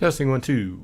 Testing 1, 2.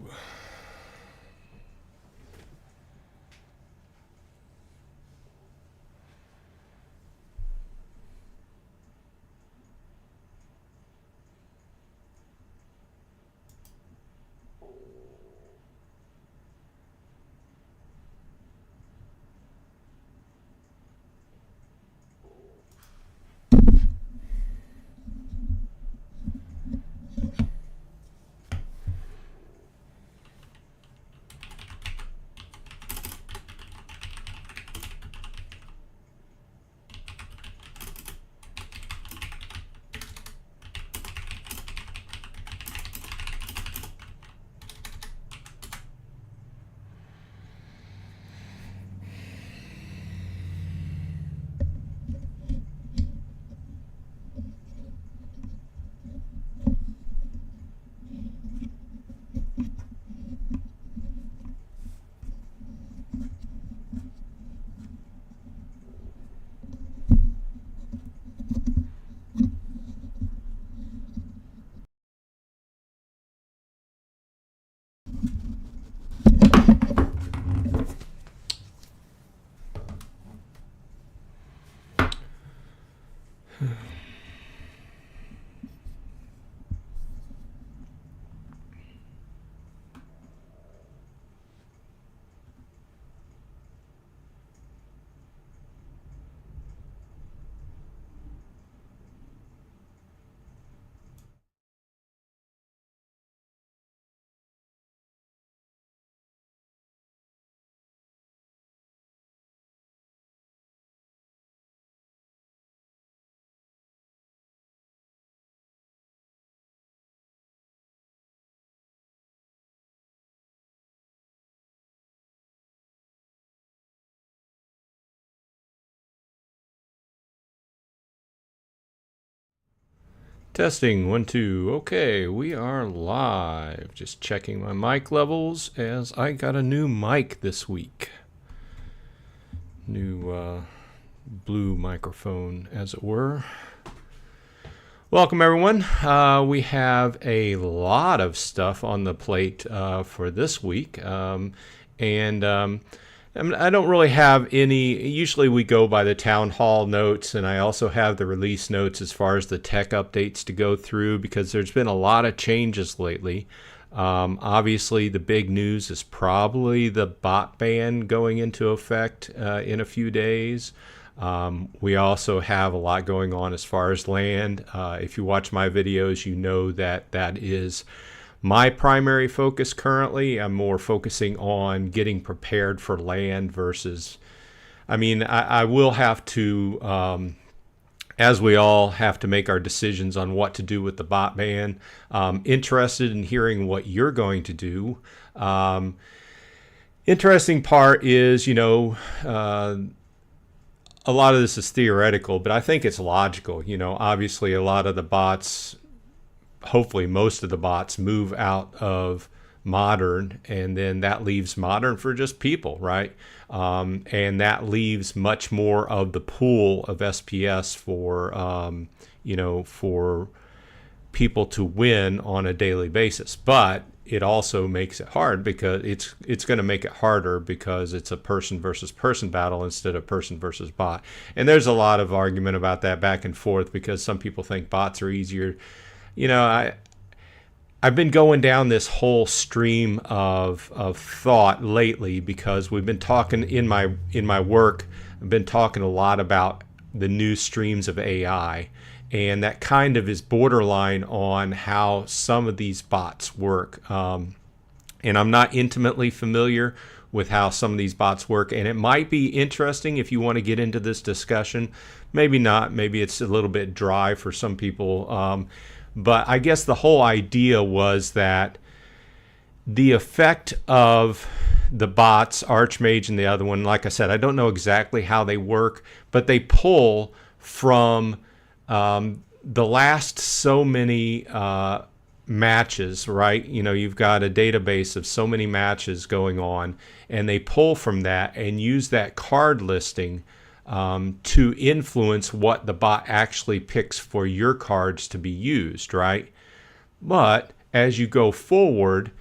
Testing 1, 2. Okay, we are live. Just checking my mic levels as I got a new mic this week. New blue microphone, as it were. Welcome, everyone. We have a lot of stuff on the plate for this week. I don't really have any. Usually we go by the town hall notes, and I also have the release notes as far as the tech updates to go through, because there's been a lot of changes lately. Obviously, the big news is probably the bot ban going into effect in a few days. We also have a lot going on as far as land. If you watch my videos, you know that that is my primary focus currently. I'm more focusing on getting prepared for land versus, I will have to, as we all have to make our decisions on what to do with the bot ban. Interested in hearing what you're going to do. Interesting part is, a lot of this is theoretical, but I think it's logical. Obviously a lot of the bots, hopefully most of the bots, move out of modern, and then that leaves modern for just people, right? And that leaves much more of the pool of SPS for for people to win on a daily basis. But it also makes it hard, because it's going to make it harder because it's a person versus person battle instead of person versus bot. And there's a lot of argument about that back and forth, because some people think bots are easier. I've been going down this whole stream of thought lately, because we've been talking in my work. I've been talking a lot about the new streams of AI, and that kind of is borderline on how some of these bots work. And I'm not intimately familiar with how some of these bots work, and it might be interesting if you want to get into this discussion. Maybe not. Maybe it's a little bit dry for some people. But I guess the whole idea was that the effect of the bots, Archmage and the other one, like I said, I don't know exactly how they work, but they pull from the last so many matches, right? You've got a database of so many matches going on, and they pull from that and use that card listing to influence what the bot actually picks for your cards to be used, right? But as you go forward,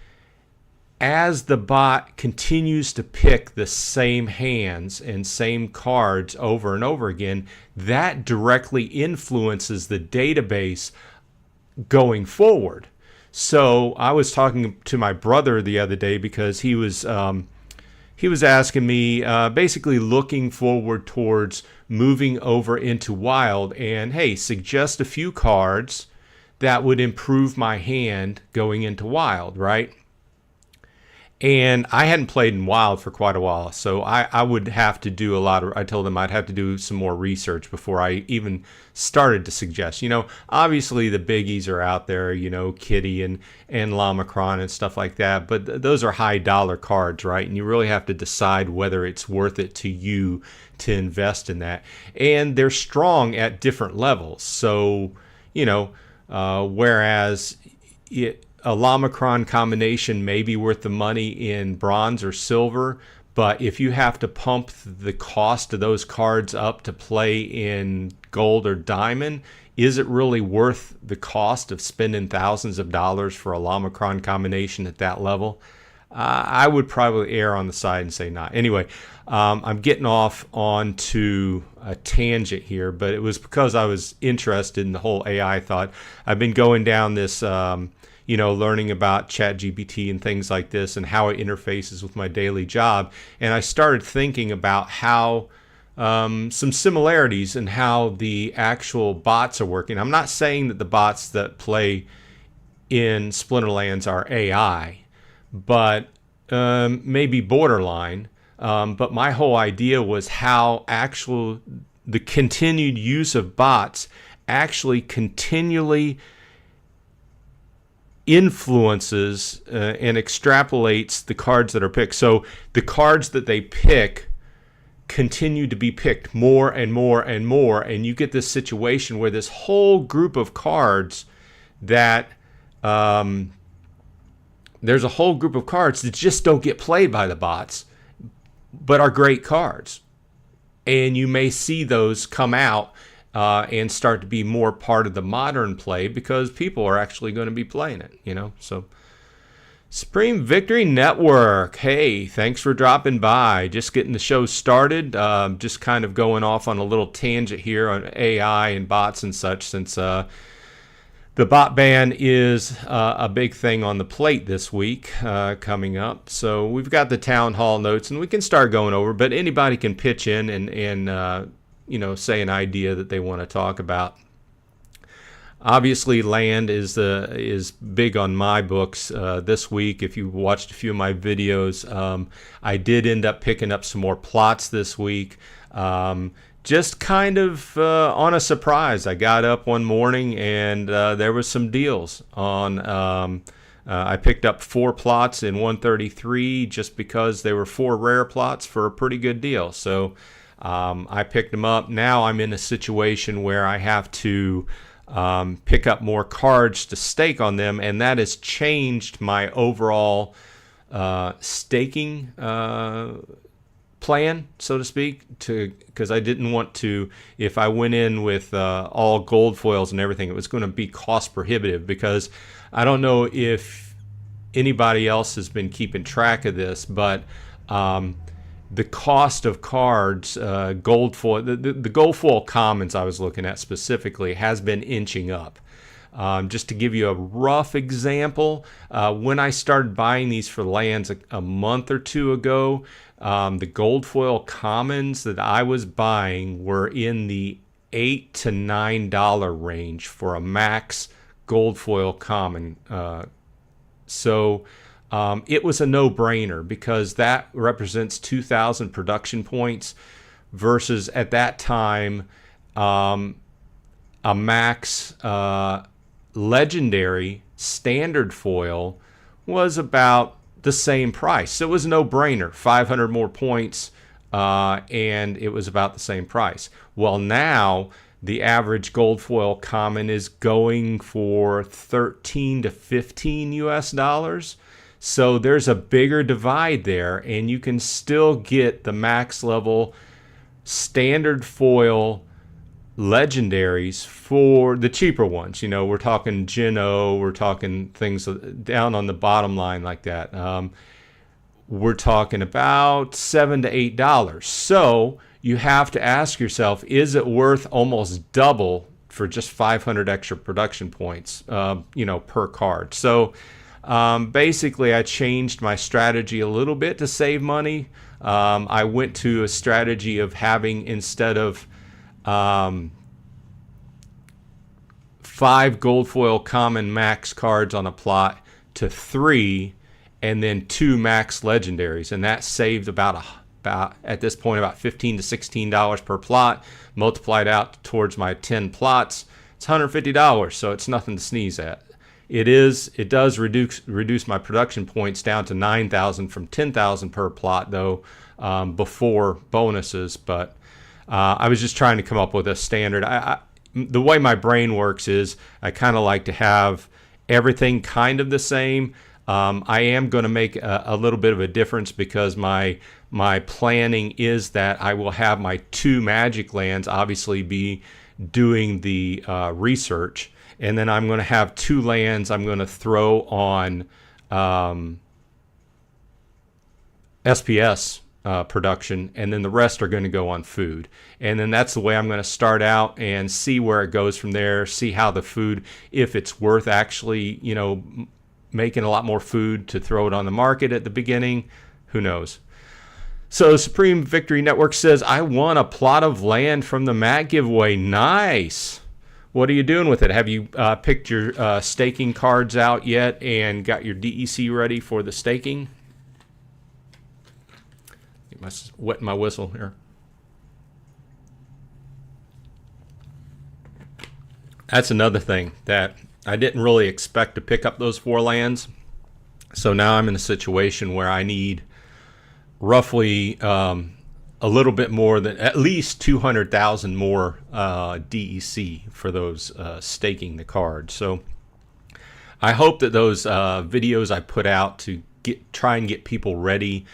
as the bot continues to pick the same hands and same cards over and over again, that directly influences the database going forward. So I was talking to my brother the other day because he was asking me, basically looking forward towards moving over into Wild, and hey, suggest a few cards that would improve my hand going into Wild, right? And I hadn't played in Wild for quite a while, so I would have to do I told him I'd have to do some more research before I even started to suggest. Obviously the biggies are out there, Kitty and Lamacron and stuff like that, but those are high dollar cards, right? And you really have to decide whether it's worth it to you to invest in that. And they're strong at different levels. So, whereas a Lamacron combination may be worth the money in bronze or silver, but if you have to pump the cost of those cards up to play in gold or diamond, is it really worth the cost of spending thousands of dollars for a Lamacron combination at that level? I would probably err on the side and say not. Anyway, I'm getting off onto a tangent here, but it was because I was interested in the whole AI thought. I've been going down this learning about ChatGPT and things like this and how it interfaces with my daily job. And I started thinking about how some similarities in how the actual bots are working. I'm not saying that the bots that play in Splinterlands are AI, but maybe borderline. But my whole idea was how the continued use of bots actually continually influences and extrapolates the cards that are picked. So the cards that they pick continue to be picked more and more and more, and you get this situation where this whole group of cards that there's a whole group of cards that just don't get played by the bots, but are great cards. And you may see those come out and start to be more part of the modern play because people are actually going to be playing it, So, Supreme Victory Network. Hey, thanks for dropping by. Just getting the show started. Just kind of going off on a little tangent here on AI and bots and such, since the bot ban is a big thing on the plate this week coming up. So we've got the town hall notes, and we can start going over, but anybody can pitch in and say an idea that they want to talk about. Obviously, land is big on my books this week. If you watched a few of my videos, I did end up picking up some more plots this week. Just kind of on a surprise. I got up one morning and there was some deals on. I picked up 4 plots in 133 just because they were 4 rare plots for a pretty good deal. So I picked them up. Now I'm in a situation where I have to pick up more cards to stake on them, and that has changed my overall staking plan, so to speak, because I didn't want to, if I went in with all gold foils and everything, it was going to be cost prohibitive, because I don't know if anybody else has been keeping track of this, but the cost of cards, gold foil, the gold foil commons I was looking at specifically has been inching up. Just to give you a rough example, when I started buying these for lands a month or two ago, the gold foil commons that I was buying were in the $8 to $9 range for a max gold foil common. So it was a no-brainer, because that represents 2,000 production points versus at that time a max legendary standard foil was about the same price. So it was a no-brainer, 500 more points, and it was about the same price. Well, now the average gold foil common is going for 13 to 15 US dollars. So there's a bigger divide there, and you can still get the max level standard foil legendaries for the cheaper ones. You know, we're talking Gen O, we're talking things down on the bottom line like that. We're talking about $7 to $8. So you have to ask yourself, is it worth almost double for just 500 extra production points, you know, per card? So basically, I changed my strategy a little bit to save money. I went to a strategy of having, instead of 5 gold foil common max cards on a plot, to 3, and then 2 max legendaries, and that saved about at this point about $15 to $16 per plot. Multiplied out towards my 10 plots, it's $150, so it's nothing to sneeze at. It does reduce my production points down to 9,000 from 10,000 per plot though, before bonuses. But I was just trying to come up with a standard. The way my brain works is I kind of like to have everything kind of the same. I am going to make a little bit of a difference because my planning is that I will have my 2 magic lands obviously be doing the research. And then I'm going to have 2 lands I'm going to throw on SPS production, and then the rest are going to go on food. And then that's the way I'm going to start out and see where it goes from there, see how the food, if it's worth actually, you know, making a lot more food to throw it on the market at the beginning. Who knows? So Supreme Victory Network says, I won a plot of land from the mat giveaway. Nice. What are you doing with it? Have you picked your staking cards out yet and got your DEC ready for the staking? Wetting my whistle here. That's another thing that I didn't really expect to pick up those 4 lands. So now I'm in a situation where I need roughly a little bit more than at least 200,000 more DEC for those staking the cards. So I hope that those videos I put out to try and get people ready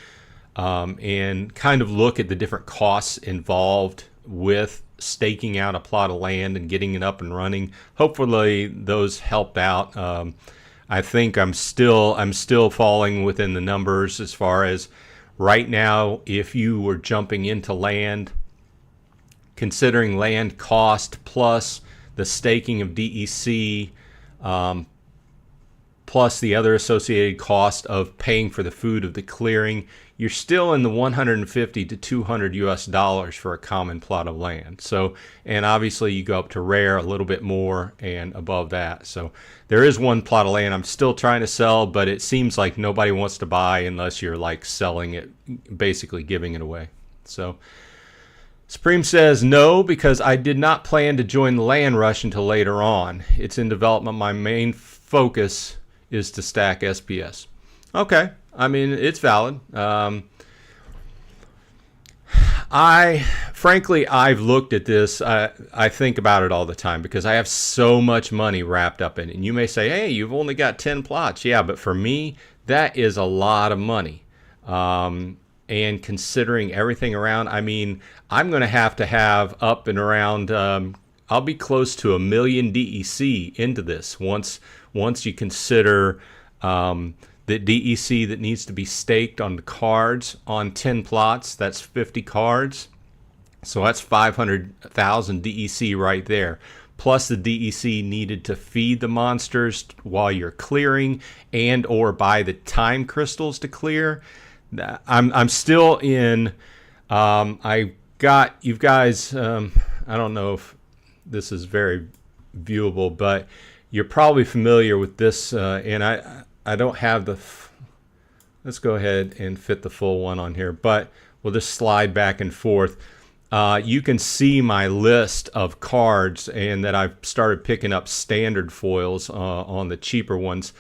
and kind of look at the different costs involved with staking out a plot of land and getting it up and running. Hopefully those helped out. I think I'm still falling within the numbers as far as right now. If you were jumping into land, considering land cost plus the staking of DEC, plus the other associated cost of paying for the food of the clearing, you're still in the 150 to 200 US dollars for a common plot of land. So, and obviously you go up to rare a little bit more and above that. So there is one plot of land I'm still trying to sell, but it seems like nobody wants to buy unless you're like selling it, basically giving it away. So Supreme says, no, because I did not plan to join the land rush until later on. It's in development. My main focus is to stack SPS. Okay. I mean, it's valid. Frankly, I've looked at this. I think about it all the time because I have so much money wrapped up in it. And you may say, hey, you've only got 10 plots. Yeah, but for me, that is a lot of money. And considering everything around, I mean, I'm going to have up and around, I'll be close to 1 million DEC into this once you consider the DEC that needs to be staked on the cards on 10 plots. That's 50 cards. So that's 500,000 DEC right there. Plus the DEC needed to feed the monsters while you're clearing and or buy the time crystals to clear. I'm still in, I got, you guys, I don't know if this is very viewable, but you're probably familiar with this, and I don't have the, let's go ahead and fit the full one on here, but we'll just slide back and forth. You can see my list of cards and that I've started picking up standard foils on the cheaper ones.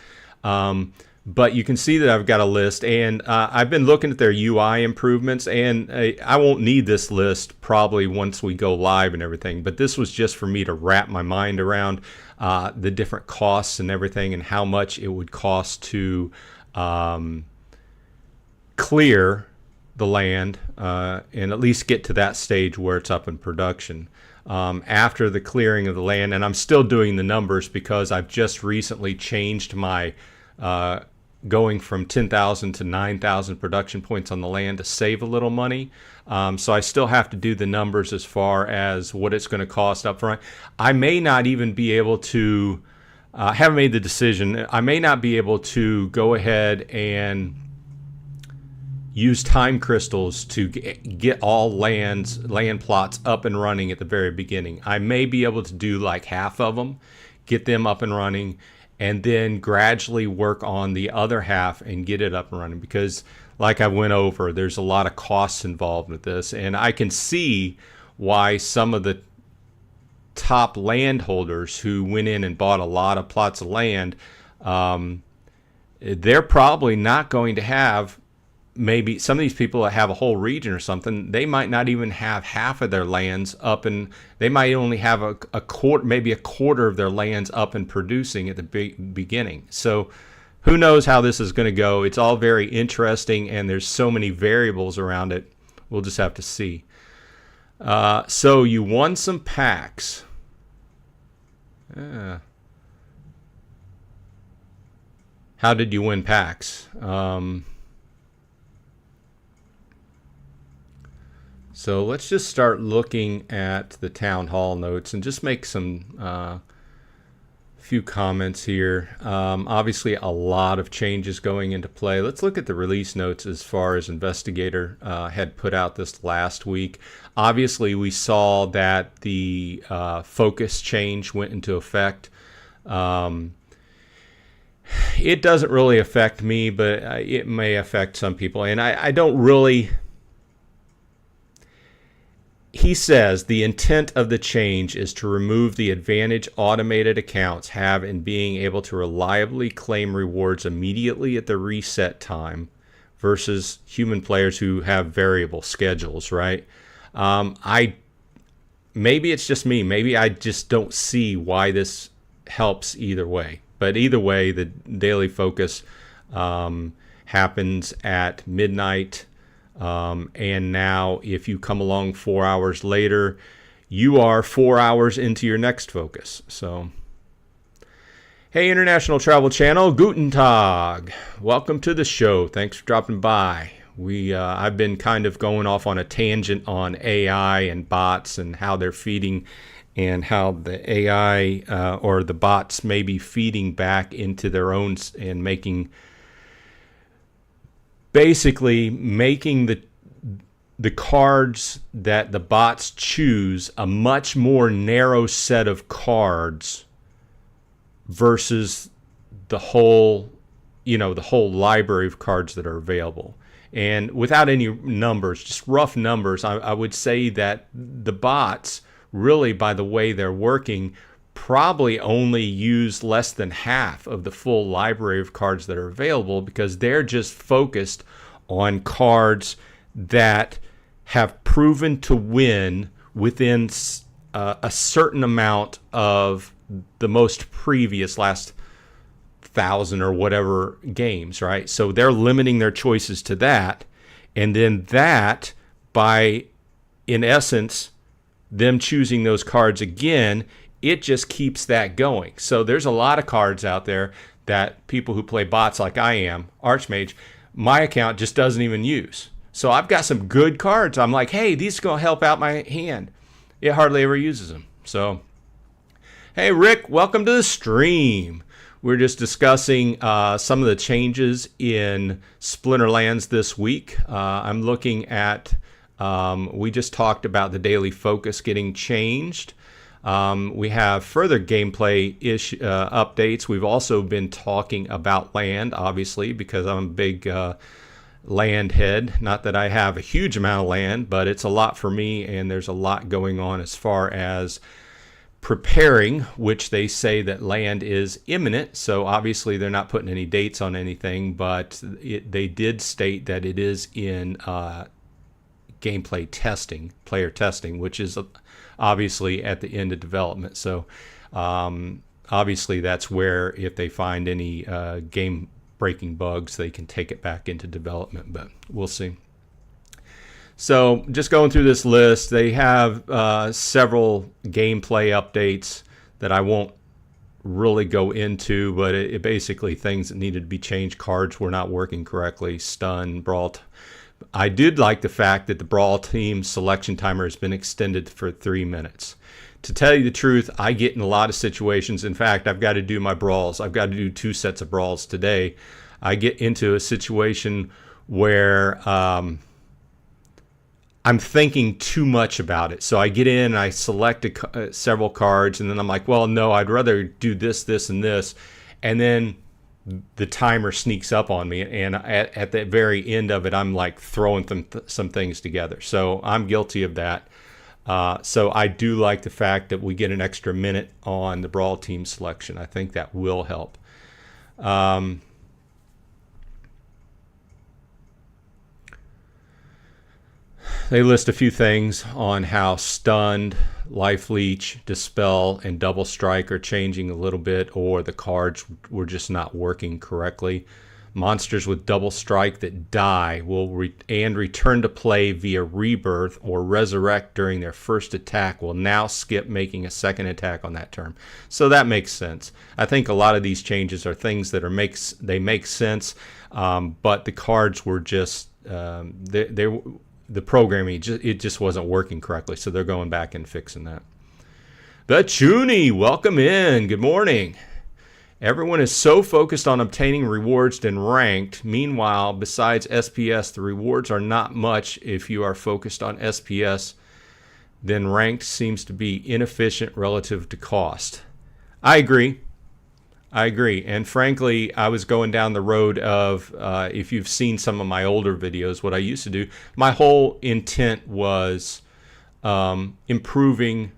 But you can see that I've got a list, and I've been looking at their UI improvements, and I won't need this list probably once we go live and everything, but this was just for me to wrap my mind around the different costs and everything and how much it would cost to clear, the land and at least get to that stage where it's up in production. After the clearing of the land, and I'm still doing the numbers because I've just recently changed my going from 10,000 to 9,000 production points on the land to save a little money. So I still have to do the numbers as far as what it's going to cost up front. I may not even be able to, I haven't made the decision, I may not be able to go ahead and use time crystals to get all land plots up and running at the very beginning. I may be able to do like half of them, get them up and running, and then gradually work on the other half and get it up and running, because like I went over, there's a lot of costs involved with this, and I can see why some of the top landholders who went in and bought a lot of plots of land, they're probably not going to have, maybe some of these people that have a whole region or something, they might not even have half of their lands up, and they might only have a quarter, maybe a quarter of their lands up and producing at the beginning. So who knows how this is going to go. It's all very interesting, and there's so many variables around it. We'll just have to see. So you won some packs. How did you win packs? So let's just start looking at the town hall notes and just make some few comments here. Obviously a lot of changes going into play. Let's look at the release notes as far as Investigator had put out this last week. Obviously we saw that the focus change went into effect. It doesn't really affect me, but it may affect some people, and I don't really. He says the intent of the change is to remove the advantage automated accounts have in being able to reliably claim rewards immediately at the reset time versus human players who have variable schedules, right? Maybe it's just me. Maybe I just don't see why this helps either way. But either way, the daily focus happens at midnight. And now if you come along 4 hours later, you are 4 hours into your next focus. So, hey, International Travel Channel, Guten Tag. Welcome to the show. Thanks for dropping by. I've been kind of going off on a tangent on AI and bots and how they're feeding, and how the AI or the bots may be feeding back into their own and basically making the cards that the bots choose a much more narrow set of cards versus the whole library of cards that are available. And without any numbers, just rough numbers, I would say that the bots, really by the way they're working, probably only use less than half of the full library of cards that are available, because they're just focused on cards that have proven to win within a certain amount of the most previous last 1,000 or whatever games, right? So they're limiting their choices to that, and then that, by in essence them choosing those cards again, it just keeps that going. So there's a lot of cards out there that people who play bots like I am, Archmage, my account just doesn't even use. So I've got some good cards. I'm like, hey, these are going to help out my hand. It hardly ever uses them. So, hey, Rick, welcome to the stream. We're just discussing some of the changes in Splinterlands this week. I'm looking at, we just talked about the daily focus getting changed. We have further gameplay updates. We've also been talking about land, obviously, because I'm a big land head. Not that I have a huge amount of land, but it's a lot for me, and there's a lot going on as far as preparing, which they say that land is imminent. So obviously they're not putting any dates on anything, but they did state that it is in gameplay testing, player testing, which is obviously at the end of development. So obviously that's where, if they find any game breaking bugs, they can take it back into development, but we'll see. So just going through this list, they have several gameplay updates that I won't really go into, but it basically things that needed to be changed. Cards were not working correctly, stun, brawl. I did like the fact that the brawl team selection timer has been extended for 3 minutes. To tell you the truth, I get in a lot of situations. In fact, I've got to do my brawls. I've got to do 2 sets of brawls today. I get into a situation where I'm thinking too much about it. So I get in and I select several cards, and then I'm like, well, no, I'd rather do this, this, and this. And then the timer sneaks up on me, and at the very end of it, I'm like throwing some things together. So I'm guilty of that. So I do like the fact that we get an extra minute on the brawl team selection. I think that will help. They list a few things on how stunned, life leech, dispel, and double strike are changing a little bit, or the cards were just not working correctly. Monsters with double strike that die will return to play via rebirth or resurrect during their first attack will now skip making a second attack on that turn. So that makes sense. I think a lot of these changes are things that they make sense, but the cards were just the programming, it just wasn't working correctly, so they're going back and fixing that. The Chuny, welcome in. Good morning. Everyone is so focused on obtaining rewards and ranked. Meanwhile, besides SPS, the rewards are not much. If you are focused on SPS, then ranked seems to be inefficient relative to cost. I agree. And frankly, I was going down the road of, if you've seen some of my older videos, what I used to do, my whole intent was improving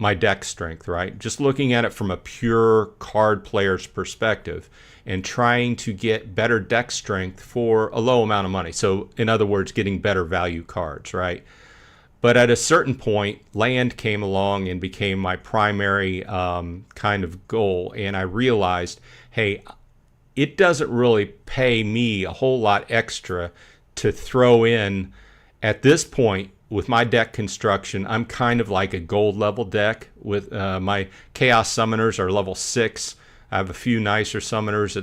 my deck strength, right? Just looking at it from a pure card player's perspective and trying to get better deck strength for a low amount of money. So in other words, getting better value cards, right? But at a certain point, land came along and became my primary kind of goal. And I realized, hey, it doesn't really pay me a whole lot extra to throw in. At this point, with my deck construction, I'm kind of like a gold level deck. With my Chaos Summoners are level 6. I have a few nicer summoners,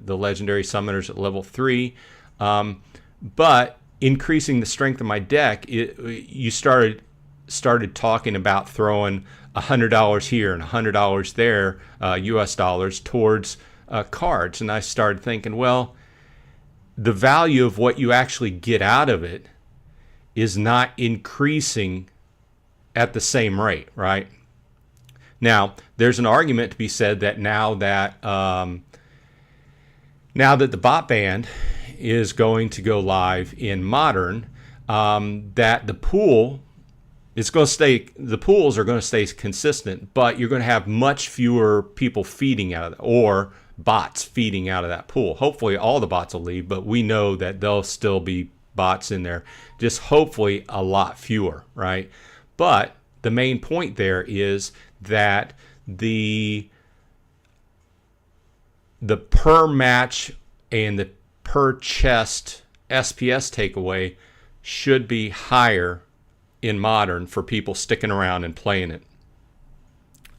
the legendary summoners at level 3. But increasing the strength of my deck, you started talking about throwing $100 here and $100 there, US dollars, towards cards. And I started thinking, well, the value of what you actually get out of it is not increasing at the same rate, right? Now, there's an argument to be said that now that the bot ban is going to go live in Modern, that the pool is going to stay. The pools are going to stay consistent, but you're going to have much fewer people feeding out of it, or bots feeding out of that pool. Hopefully, all the bots will leave, but we know that there'll still be bots in there. Just hopefully a lot fewer, right? But the main point there is that the per match and the per chest SPS takeaway should be higher in Modern for people sticking around and playing it.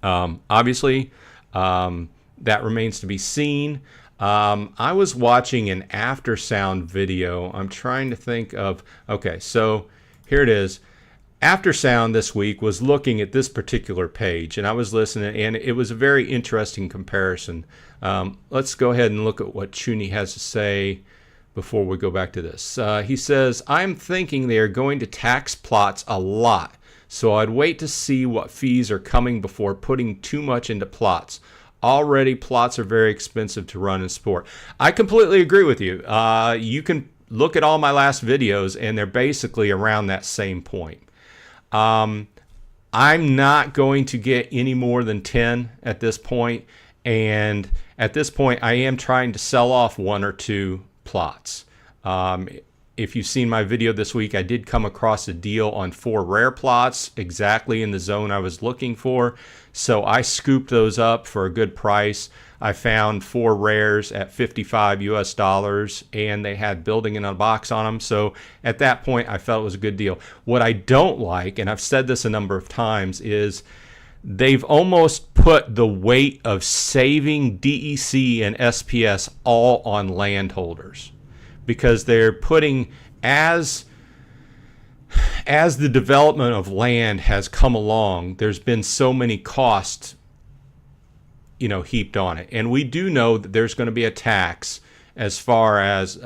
Obviously, that remains to be seen. I was watching an Aftersound video. I'm trying to think of, okay, so here it is. Aftersound this week was looking at this particular page, and I was listening, and it was a very interesting comparison. Let's go ahead and look at what Chuny has to say before we go back to this. He says, I'm thinking they are going to tax plots a lot, so I'd wait to see what fees are coming before putting too much into plots. Already, plots are very expensive to run and support. I completely agree with you. You can look at all my last videos, and they're basically around that same point. I'm not going to get any more than 10 at this point, and at this point, I am trying to sell off 1 or 2 plots. if you've seen my video this week, I did come across a deal on 4 rare plots exactly in the zone I was looking for. So I scooped those up for a good price. I found 4 rares at $55 and they had building in a box on them. So at that point, I felt it was a good deal. What I don't like, and I've said this a number of times, is they've almost put the weight of saving DEC and SPS all on landholders, because they're putting, as the development of land has come along, there's been so many costs, heaped on it. And we do know that there's going to be a tax as far as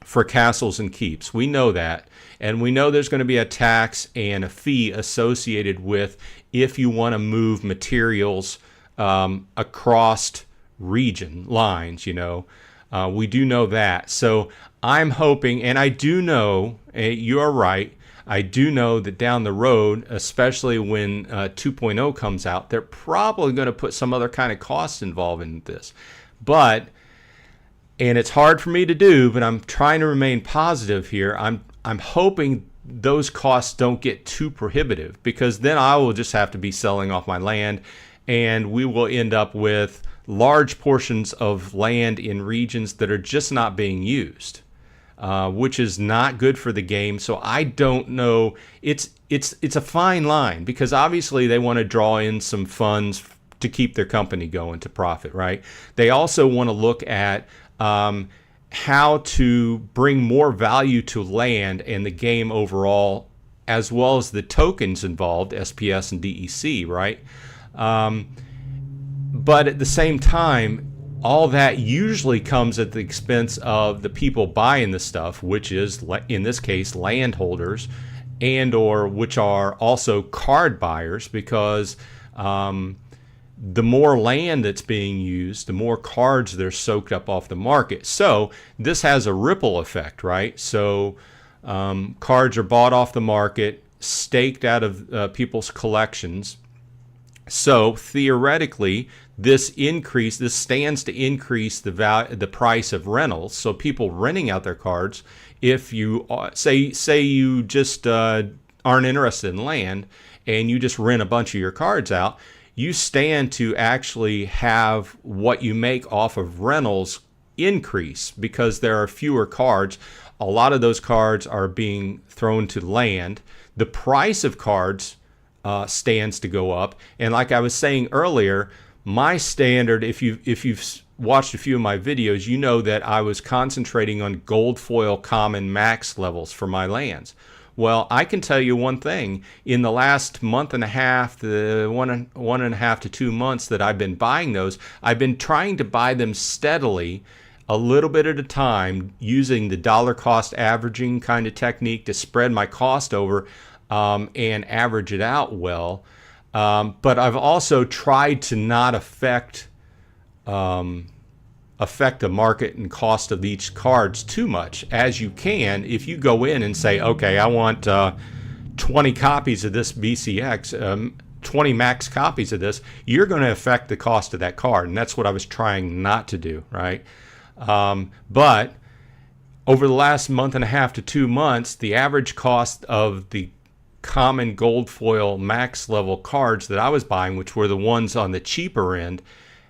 for castles and keeps. We know that. And we know there's going to be a tax and a fee associated with if you want to move materials across region lines, we do know that. So I'm hoping, and I do know, you are right, I do know that down the road, especially when 2.0 comes out, they're probably going to put some other kind of costs involved in this. And it's hard for me to do, but I'm trying to remain positive here. I'm hoping those costs don't get too prohibitive, because then I will just have to be selling off my land, and we will end up with large portions of land in regions that are just not being used, which is not good for the game. So I don't know. It's a fine line, because obviously they want to draw in some funds to keep their company going to profit, right? They also want to look at how to bring more value to land and the game overall, as well as the tokens involved, SPS and DEC, right? But at the same time, all that usually comes at the expense of the people buying the stuff, which is, in this case, landholders, and or which are also card buyers, because the more land that's being used, the more cards that are soaked up off the market. So this has a ripple effect, right? So cards are bought off the market, staked out of people's collections. So theoretically, this stands to increase the price of rentals. So people renting out their cards, if you say you just aren't interested in land and you just rent a bunch of your cards out, you stand to actually have what you make off of rentals increase, because there are fewer cards. A lot of those cards are being thrown to land. The price of cards stands to go up. And like I was saying earlier, my standard, if you've watched a few of my videos, you know that I was concentrating on gold foil common max levels for my lands. Well, I can tell you one thing. In the last month and a half, the one and a half to 2 months that I've been buying those, I've been trying to buy them steadily, a little bit at a time, using the dollar cost averaging kind of technique to spread my cost over and average it out well. But I've also tried to not affect the market and cost of each cards too much, as you can if you go in and say, okay, I want 20 copies of this BCX, 20 max copies of this. You're going to affect the cost of that card, and that's what I was trying not to do, right? But over the last month and a half to 2 months, the average cost of the common gold foil max level cards that I was buying, which were the ones on the cheaper end,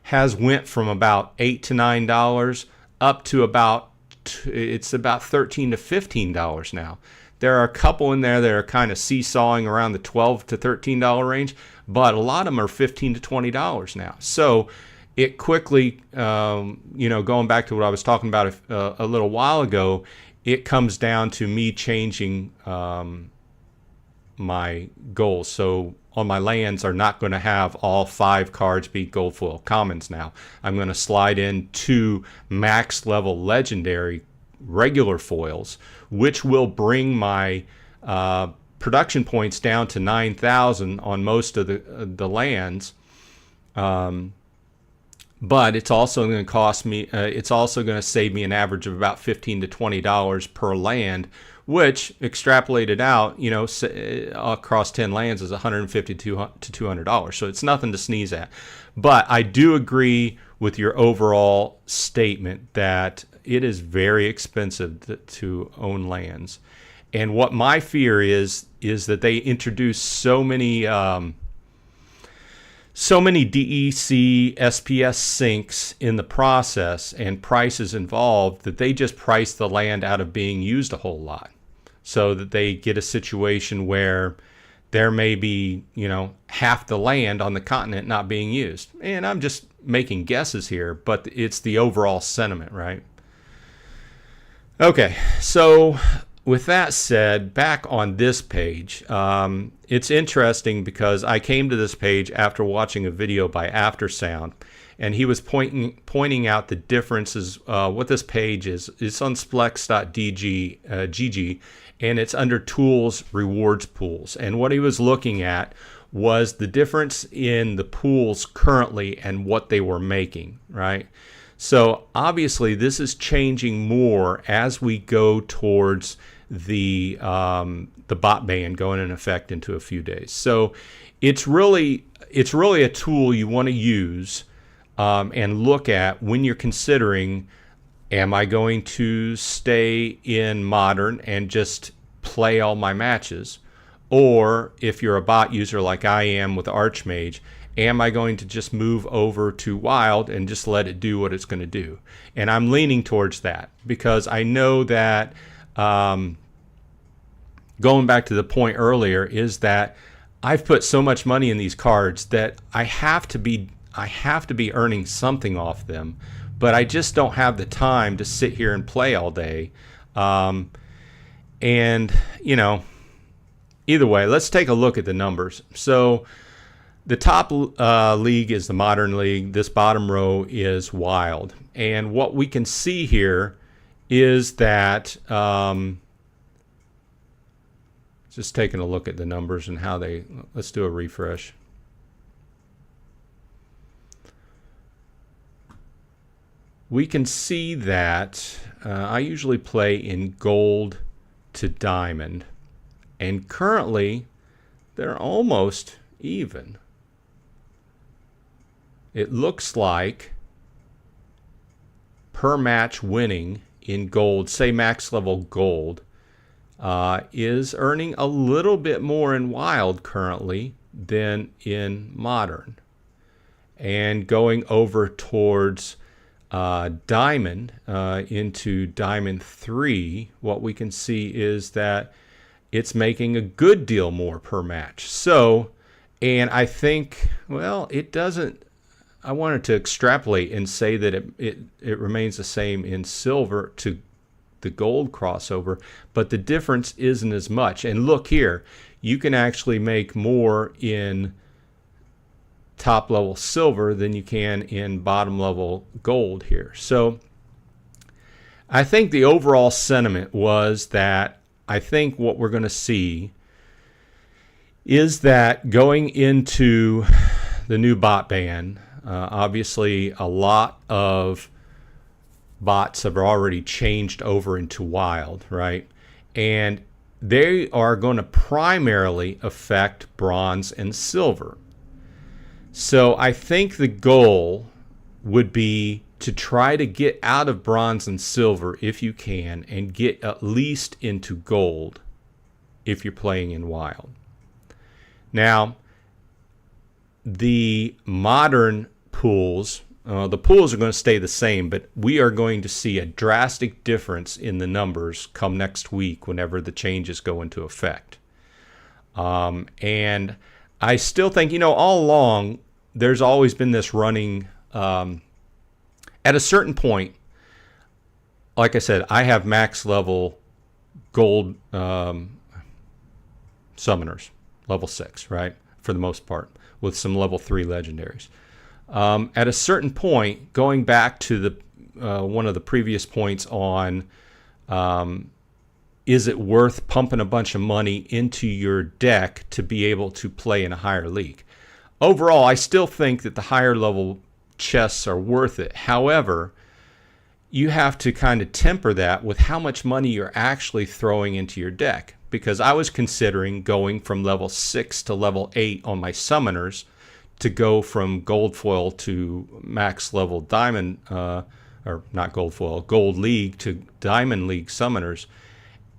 has went from about $8 to $9 up to about $13 to $15 now. There are a couple in there that are kind of seesawing around the $12 to $13 range, but a lot of them are $15 to $20 now. So it quickly, going back to what I was talking about a little while ago, it comes down to me changing my goals. So on my lands are not going to have all 5 cards be gold foil commons now. I'm going to slide in 2 max level legendary regular foils, which will bring my production points down to 9,000 on most of the lands. But it's also going to cost me. It's also going to save me an average of about $15 to $20 per land, which extrapolated out, across 10 lands is $150 to $200. So it's nothing to sneeze at. But I do agree with your overall statement that it is very expensive to own lands. And what my fear is that they introduce so many DEC SPS sinks in the process and prices involved that they just price the land out of being used a whole lot, so that they get a situation where there may be, half the land on the continent not being used. And I'm just making guesses here, but it's the overall sentiment, right? Okay, so with that said, back on this page, it's interesting because I came to this page after watching a video by Aftersound, and he was pointing out the differences. What this page is, it's on splex.gg, and it's under Tools, Rewards Pools. And what he was looking at was the difference in the pools currently and what they were making, right? So obviously this is changing more as we go towards the bot ban going in effect into a few days. So it's really a tool you want to use and look at when you're considering, am I going to stay in Modern and just play all my matches? Or if you're a bot user like I am with Archmage, am I going to just move over to Wild and just let it do what it's going to do? And I'm leaning towards that because I know that going back to the point earlier is that I've put so much money in these cards that I have to be earning something off them, but I just don't have the time to sit here and play all day. Either way, let's take a look at the numbers. So the top league is the Modern League. This bottom row is Wild. And what we can see here is that, just taking a look at the numbers and how let's do a refresh. We can see that I usually play in gold to diamond. And currently, they're almost even. It looks like per match winning in gold, say max level gold, is earning a little bit more in Wild currently than in Modern. And going over towards Diamond into Diamond 3, what we can see is that it's making a good deal more per match. So, and I think, well, it doesn't, I wanted to extrapolate and say that it remains the same in silver to the gold crossover, but the difference isn't as much. And look here, you can actually make more in top level silver than you can in bottom level gold here. So I think the overall sentiment was that I think what we're going to see is that going into the new bot ban, obviously a lot of bots have already changed over into Wild, right? And they are going to primarily affect bronze and silver. So I think the goal would be to try to get out of bronze and silver if you can and get at least into gold if you're playing in Wild. Now, the modern pools, the pools are going to stay the same, but we are going to see a drastic difference in the numbers come next week whenever the changes go into effect. And I still think, all along, there's always been this running, at a certain point, like I said, I have max level gold summoners, level 6, right? For the most part, with some level 3 legendaries. At a certain point, going back to the one of the previous points on is it worth pumping a bunch of money into your deck to be able to play in a higher league? Overall, I still think that the higher level chests are worth it. However, you have to kind of temper that with how much money you're actually throwing into your deck. Because I was considering going from level 6 to level 8 on my summoners to go from gold foil to max level diamond, or not gold foil, gold league to diamond league summoners.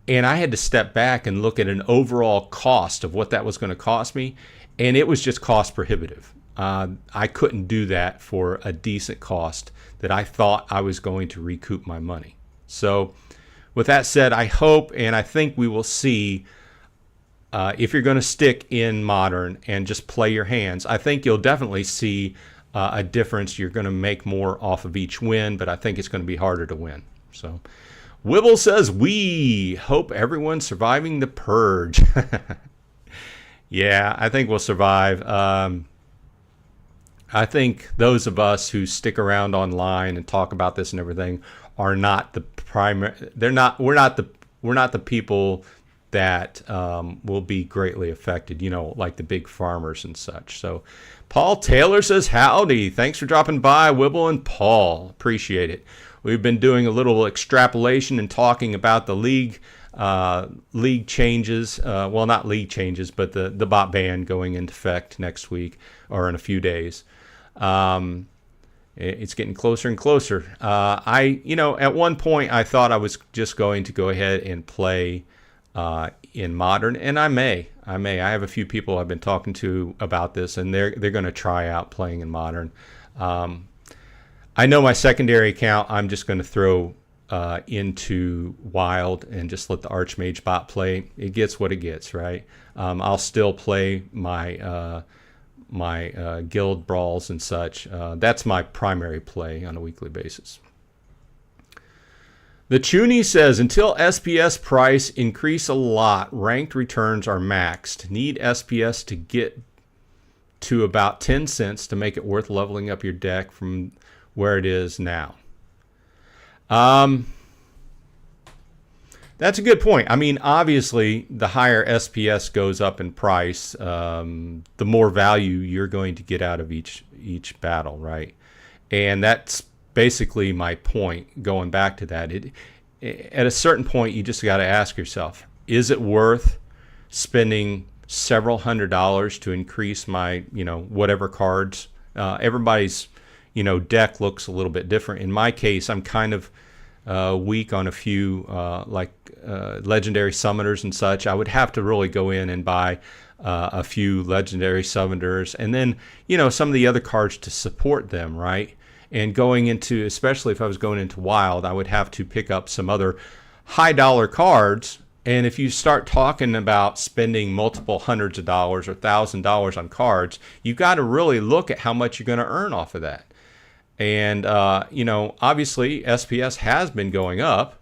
And I had to step back and look at an overall cost of what that was going to cost me. And it was just cost prohibitive. I couldn't do that for a decent cost that I thought I was going to recoup my money. So with that said, I hope and I think we will see, if you're going to stick in Modern and just play your hands, I think you'll definitely see a difference. You're going to make more off of each win, but I think it's going to be harder to win. So Wibble says, we hope everyone's surviving the purge. Yeah, I think we'll survive. I think those of us who stick around online and talk about this and everything are not the primary. We're not the people that will be greatly affected. Like the big farmers and such. So, Paul Taylor says, howdy. Thanks for dropping by, Wibble and Paul. Appreciate it. We've been doing a little extrapolation and talking about the league changes. Well, not league changes, but the bot ban going into effect next week or in a few days. It's getting closer and closer. At one point I thought I was just going to go ahead and play in Modern, and I may. I have a few people I've been talking to about this, and they're going to try out playing in Modern. I know my secondary account I'm just going to throw into Wild and just let the Archmage bot play. It gets what it gets, right? I'll still play my guild brawls and such. That's my primary play on a weekly basis. The Chuny says, until SPS price increase a lot, ranked returns are maxed. Need SPS to get to about 10 cents to make it worth leveling up your deck from where it is now. That's a good point. I mean, obviously, the higher SPS goes up in price, the more value you're going to get out of each battle, right? And that's basically my point, going back to that. At a certain point, you just got to ask yourself, is it worth spending several $100s to increase my, whatever cards? Everybody's, deck looks a little bit different. In my case, I'm kind of weak on a few legendary summoners and such. I would have to really go in and buy a few legendary summoners, and then some of the other cards to support them, right? And going into, especially if I was going into Wild, I would have to pick up some other high dollar cards. And if you start talking about spending multiple hundreds of dollars or $1,000 on cards, you've got to really look at how much you're going to earn off of that. And, obviously SPS has been going up.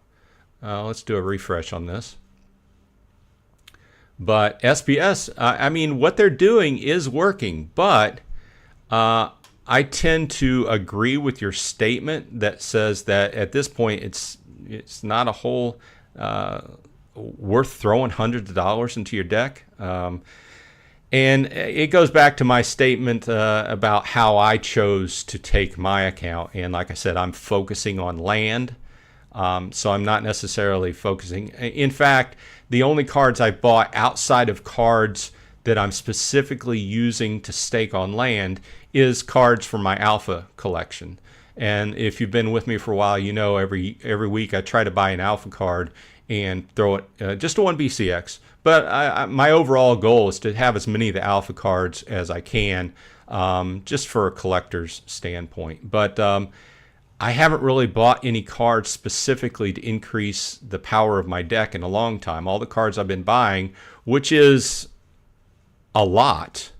Let's do a refresh on this. But SPS, what they're doing is working. But I tend to agree with your statement that says that at this point it's not a whole worth throwing hundreds of dollars into your deck. And it goes back to my statement about how I chose to take my account. And like I said, I'm focusing on land. So I'm not necessarily focusing. In fact, the only cards I bought outside of cards that I'm specifically using to stake on land is cards from my alpha collection. And if you've been with me for a while, every week I try to buy an alpha card and throw it just to one BCX. But my overall goal is to have as many of the alpha cards as I can, just for a collector's standpoint. But I haven't really bought any cards specifically to increase the power of my deck in a long time. All the cards I've been buying, which is a lot,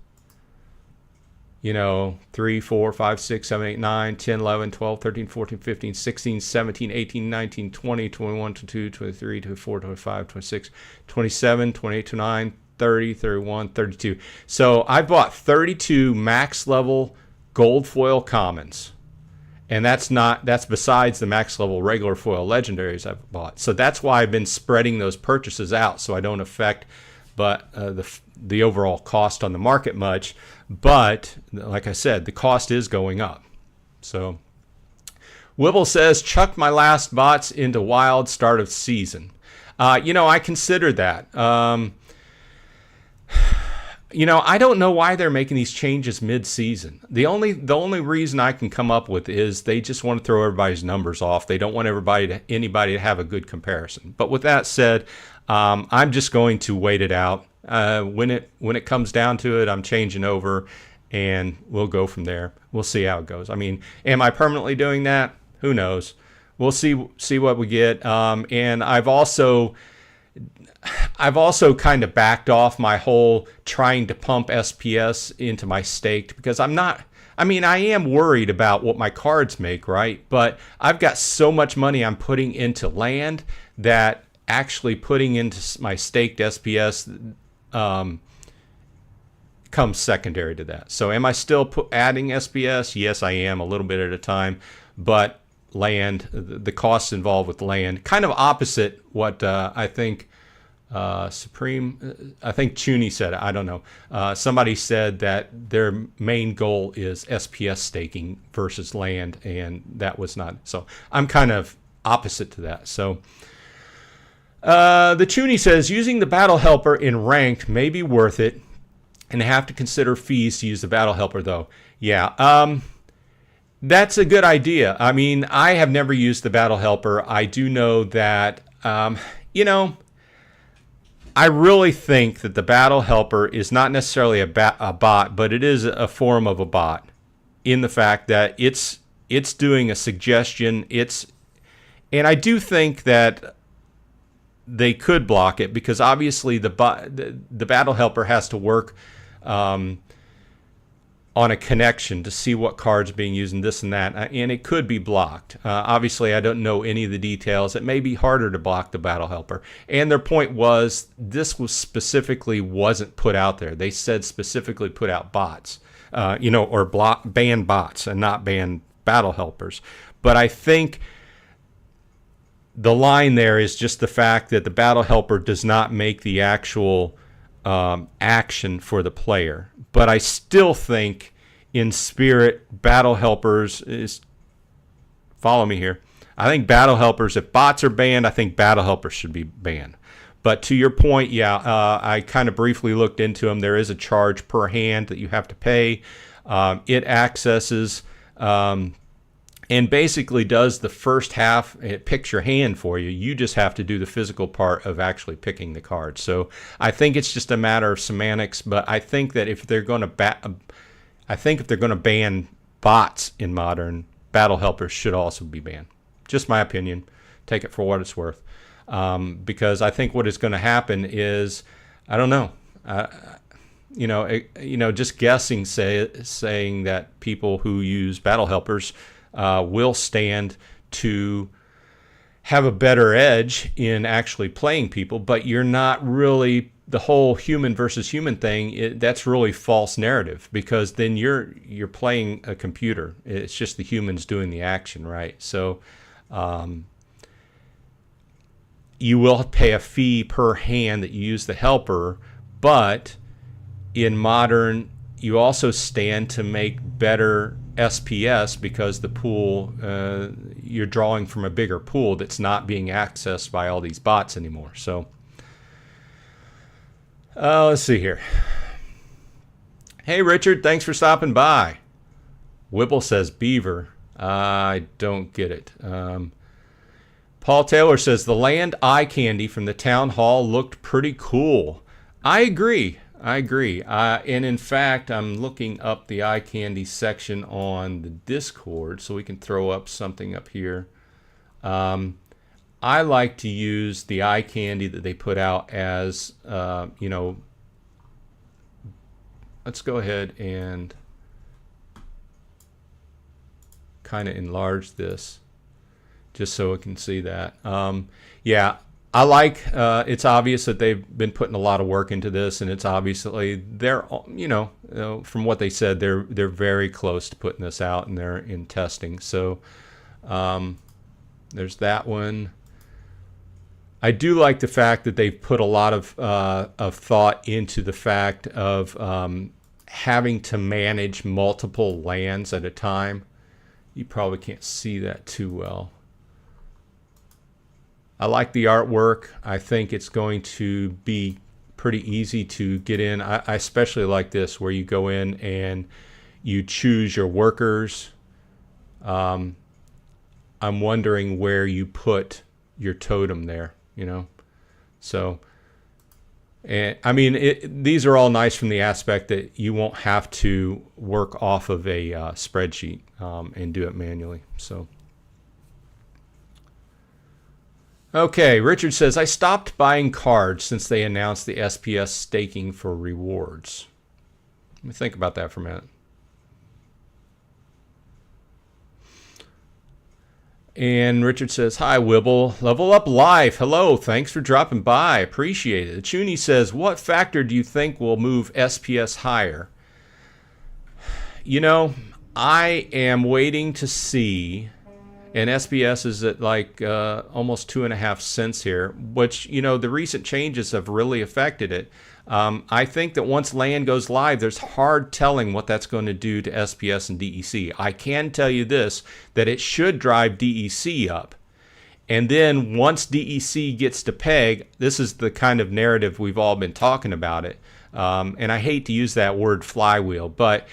3, 4, 5, 6, 7, 8, 9, 10, 11, 12, 13, 14, 15, 16, 17, 18, 19, 20, 21, 22, 23, 24, 25, 26, 27, 28, 29, 30, 31, 32. So I bought 32 max level gold foil commons. And that's besides the max level regular foil legendaries I've bought. So that's why I've been spreading those purchases out so I don't affect the overall cost on the market much. But like I said, the cost is going up. So Wibble says, chuck my last bots into Wild start of season. I consider that. I don't know why they're making these changes mid-season. The only reason I can come up with is they just want to throw everybody's numbers off. They don't want anybody to have a good comparison. But with that said, I'm just going to wait it out. When it comes down to it, I'm changing over, and we'll go from there. We'll see how it goes. I mean, am I permanently doing that? Who knows? We'll see what we get. And I've also kind of backed off my whole trying to pump SPS into my staked, because I am worried about what my cards make, right? But I've got so much money I'm putting into land that actually putting into my staked SPS comes secondary to that. So am I still adding SPS? Yes, I am, a little bit at a time. But land, the costs involved with land, kind of opposite what I think Supreme, I think Chuny said it, I don't know. Somebody said that their main goal is SPS staking versus land, and that was not. So I'm kind of opposite to that. So the Chuny says, using the Battle Helper in ranked may be worth it, and have to consider fees to use the Battle Helper though. Yeah, that's a good idea. I mean, I have never used the Battle Helper. I do know that, I really think that the Battle Helper is not necessarily a bot, but it is a form of a bot in the fact that it's doing a suggestion. And I do think that they could block it, because obviously the Battle Helper has to work on a connection to see what cards are being used and this and that, and it could be blocked. Obviously, I don't know any of the details. It may be harder to block the Battle Helper. And their point was this specifically wasn't put out there. They said specifically put out bots, or ban bots and not ban Battle Helpers. But I think the line there is just the fact that the Battle Helper does not make the actual action for the player. But I still think in spirit, Battle Helpers is, follow me here, I think Battle Helpers, if bots are banned, I think Battle Helpers should be banned. But to your point, yeah, I kind of briefly looked into them. There is a charge per hand that you have to pay. It accesses and basically does the first half. It picks your hand for you. You just have to do the physical part of actually picking the card. So I think it's just a matter of semantics. But I think that if they're going to ban bots in Modern, Battle Helpers should also be banned. Just my opinion. Take it for what it's worth. Because I think what is going to happen is, I don't know. Just guessing, saying that people who use Battle Helpers will stand to have a better edge in actually playing people, but you're not really, the whole human versus human thing, that's really false narrative, because then you're playing a computer. It's just the humans doing the action, right? So you will pay a fee per hand that you use the helper, but in Modern, you also stand to make better SPS, because the pool, you're drawing from a bigger pool that's not being accessed by all these bots anymore. So let's see here. Hey Richard, thanks for stopping by. Whipple says beaver. I don't get it. Paul Taylor says the land eye candy from the town hall looked pretty cool. I agree. And in fact, I'm looking up the eye candy section on the Discord, so we can throw up something up here. I like to use the eye candy that they put out as, let's go ahead and kind of enlarge this just so we can see that. Yeah. I like, it's obvious that they've been putting a lot of work into this, and it's obviously, they're, from what they said, they're very close to putting this out, and they're in testing. So there's that one. I do like the fact that they've put a lot of thought into the fact of having to manage multiple lands at a time. You probably can't see that too well. I like the artwork. I think it's going to be pretty easy to get in. I especially like this, where you go in and you choose your workers. I'm wondering where you put your totem there, So, and I mean, these are all nice from the aspect that you won't have to work off of a spreadsheet and do it manually. So, okay, Richard says, I stopped buying cards since they announced the SPS staking for rewards. Let me think about that for a minute. And Richard says, hi, Wibble. Level Up Life. Hello. Thanks for dropping by. Appreciate it. Chuni says, what factor do you think will move SPS higher? I am waiting to see, and SPS is at like almost 2.5 cents here, which, the recent changes have really affected it. I think that once land goes live, there's hard telling what that's going to do to SPS and DEC. I can tell you this, that it should drive DEC up. And then once DEC gets to peg, this is the kind of narrative we've all been talking about it. And I hate to use that word flywheel, but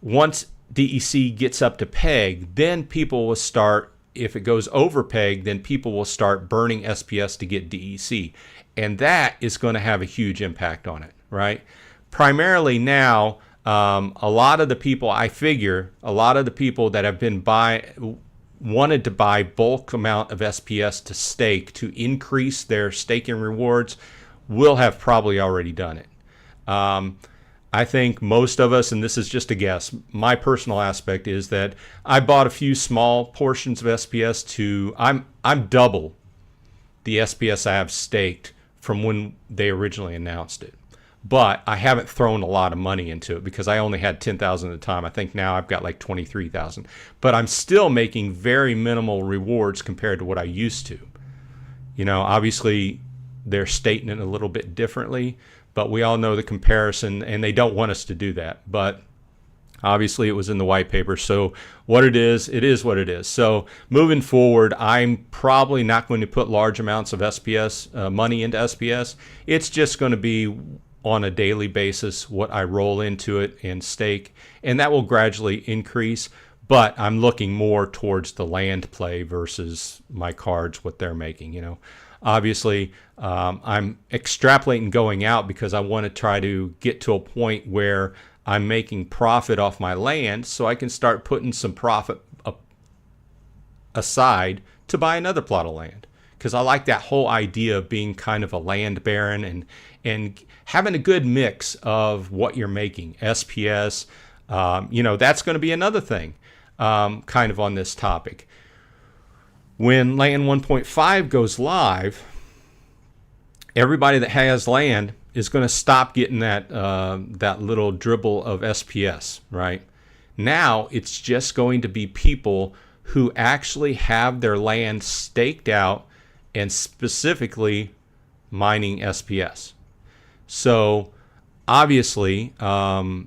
once DEC gets up to peg, then people will start, if it goes over peg, then people will start burning SPS to get DEC. And that is going to have a huge impact on it, right? Primarily now, a lot of the people that have been wanted to buy bulk amount of SPS to stake to increase their staking rewards will have probably already done it. I think most of us, and this is just a guess, my personal aspect is that I bought a few small portions of SPS I'm double the SPS I have staked from when they originally announced it. But I haven't thrown a lot of money into it because I only had 10,000 at the time. I think now I've got like 23,000. But I'm still making very minimal rewards compared to what I used to. Obviously they're stating it a little bit differently, but we all know the comparison, and they don't want us to do that. But obviously, it was in the white paper. So what it is what it is. So moving forward, I'm probably not going to put large amounts of SPS, money into SPS. It's just going to be on a daily basis what I roll into it and stake. And that will gradually increase. But I'm looking more towards the land play versus my cards, what they're making, Obviously, I'm extrapolating going out because I want to try to get to a point where I'm making profit off my land so I can start putting some profit aside to buy another plot of land. Because I like that whole idea of being kind of a land baron and having a good mix of what you're making. SPS, that's going to be another thing kind of on this topic. When land 1.5 goes live, everybody that has land is going to stop getting that little dribble of SPS, right? Now it's just going to be people who actually have their land staked out and specifically mining SPS. So obviously, I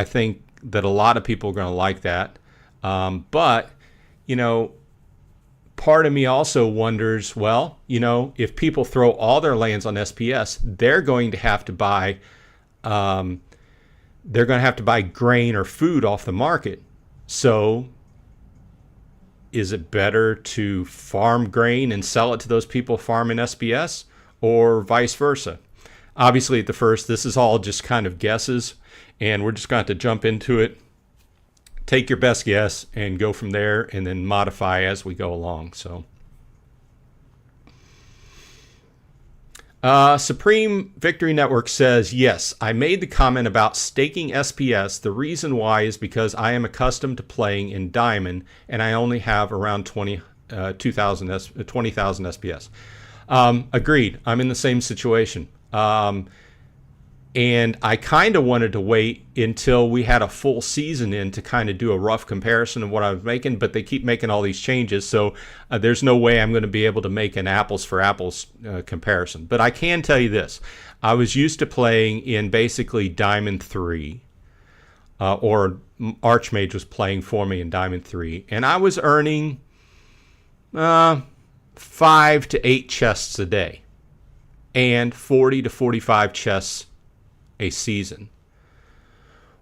think that a lot of people are going to like that. But, part of me also wonders, well, if people throw all their lands on SPS, they're going to have to buy grain or food off the market. So is it better to farm grain and sell it to those people farming SPS, or vice versa? Obviously, at the first, this is all just kind of guesses, and we're just going to have to jump into it. Take your best guess and go from there, and then modify as we go along. So, Supreme Victory Network says, yes, I made the comment about staking SPS. The reason why is because I am accustomed to playing in Diamond, and I only have around 20,000 SPS. Agreed. I'm in the same situation. And I kind of wanted to wait until we had a full season in to kind of do a rough comparison of what I was making, but they keep making all these changes, so there's no way I'm going to be able to make an apples for apples comparison. But I can tell you this. I was used to playing in basically Diamond 3, or Archmage was playing for me in Diamond 3, and I was earning 5 to 8 chests a day. and 40 to 45 chests a season.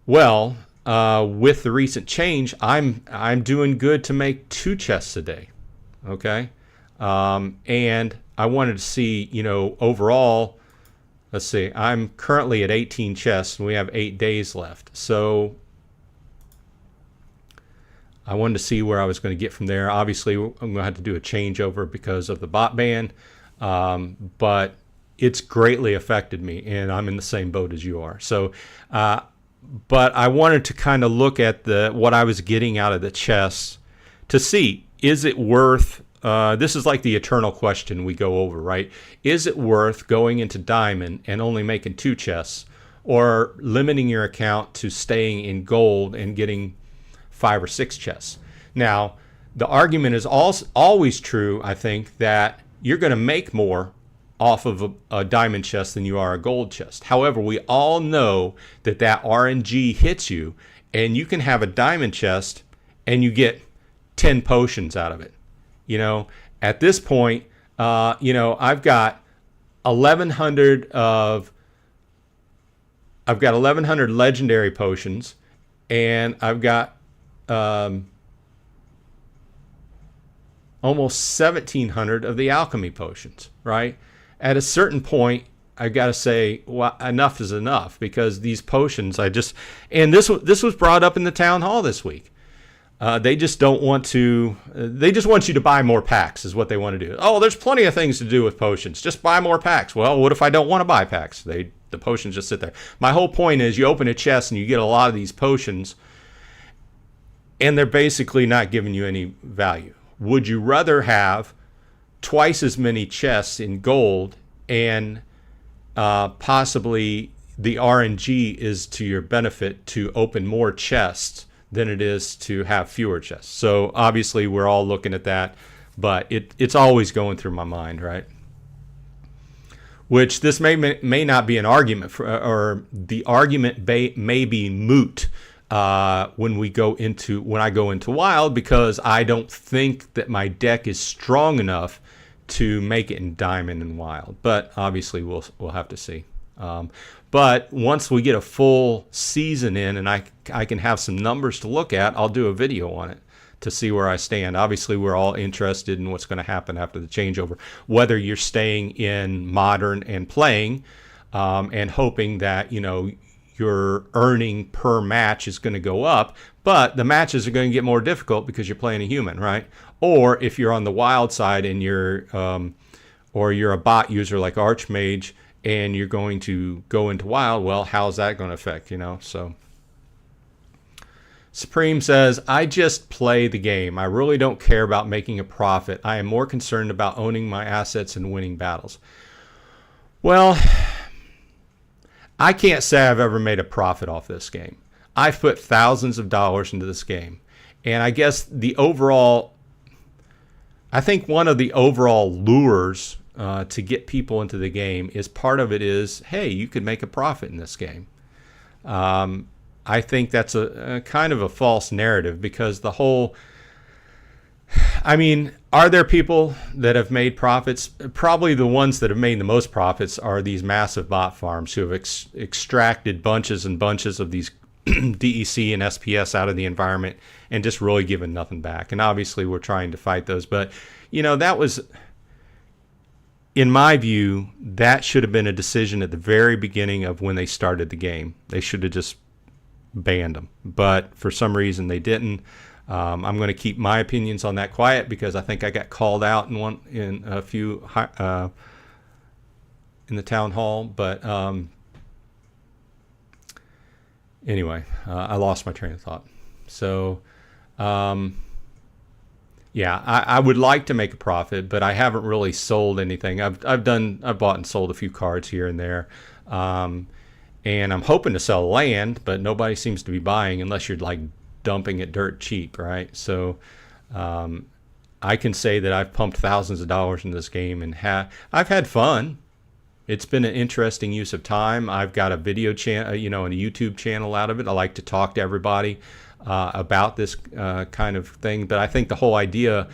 Well, with the recent change, I'm doing good to make 2 chests a day. Okay, and I wanted to see, overall. Let's see. I'm currently at 18 chests, and we have 8 days left. So I wanted to see where I was going to get from there. Obviously, I'm going to have to do a changeover because of the bot ban, but it's greatly affected me, and I'm in the same boat as you are. So, but I wanted to kind of look at what I was getting out of the chests to see, is it worth, this is like the eternal question we go over, right? Is it worth going into Diamond and only making 2 chests, or limiting your account to staying in gold and getting 5 or 6 chests? Now, the argument is always true, I think, that you're going to make more off of a diamond chest than you are a gold chest. However, we all know that RNG hits you, and you can have a diamond chest and you get 10 potions out of it. At this point, I've got 1,100 legendary potions, and I've got almost 1,700 of the alchemy potions, right? At a certain point, I've got to say, well, enough is enough, because these potions, and this was brought up in the town hall this week. They just don't want to, they just want you to buy more packs is what they want to do. Oh, there's plenty of things to do with potions. Just buy more packs. Well, what if I don't want to buy packs? The potions just sit there. My whole point is, you open a chest and you get a lot of these potions, and they're basically not giving you any value. Would you rather have twice as many chests in gold, and possibly the RNG is to your benefit to open more chests than it is to have fewer chests? So obviously we're all looking at that, but it's always going through my mind, right? Which this may not be an argument for, or the argument may be moot when I go into wild, because I don't think that my deck is strong enough to make it in diamond and wild. But obviously we'll have to see. But once we get a full season in, and I can have some numbers to look at, I'll do a video on it to see where I stand. Obviously, we're all interested in what's going to happen after the changeover, whether you're staying in modern and playing, and hoping that, your earning per match is going to go up, but the matches are going to get more difficult because you're playing a human, right? Or if you're on the wild side and you're a bot user like Archmage, and you're going to go into wild, well, how's that going to affect, So Supreme says, I just play the game. I really don't care about making a profit. I am more concerned about owning my assets and winning battles. Well, I can't say I've ever made a profit off this game. I've put thousands of dollars into this game. And I guess I think one of the overall lures to get people into the game is, part of it is, hey, you could make a profit in this game. I think that's a kind of a false narrative, because are there people that have made profits? Probably the ones that have made the most profits are these massive bot farms who have extracted bunches and bunches of these DEC and SPS out of the environment and just really given nothing back. And obviously we're trying to fight those. But, that was, in my view, that should have been a decision at the very beginning of when they started the game. They should have just banned them. But for some reason they didn't. I'm going to keep my opinions on that quiet, because I think I got called out in a few in the town hall. But anyway, I lost my train of thought. So yeah, I would like to make a profit, but I haven't really sold anything. I've bought and sold a few cards here and there, and I'm hoping to sell land, but nobody seems to be buying unless you're like dumping it dirt cheap, right? So I can say that I've pumped thousands of dollars into this game, and I've had fun. It's been an interesting use of time. I've got a video channel, and a YouTube channel out of it. I like to talk to everybody about this kind of thing. But I think the whole idea,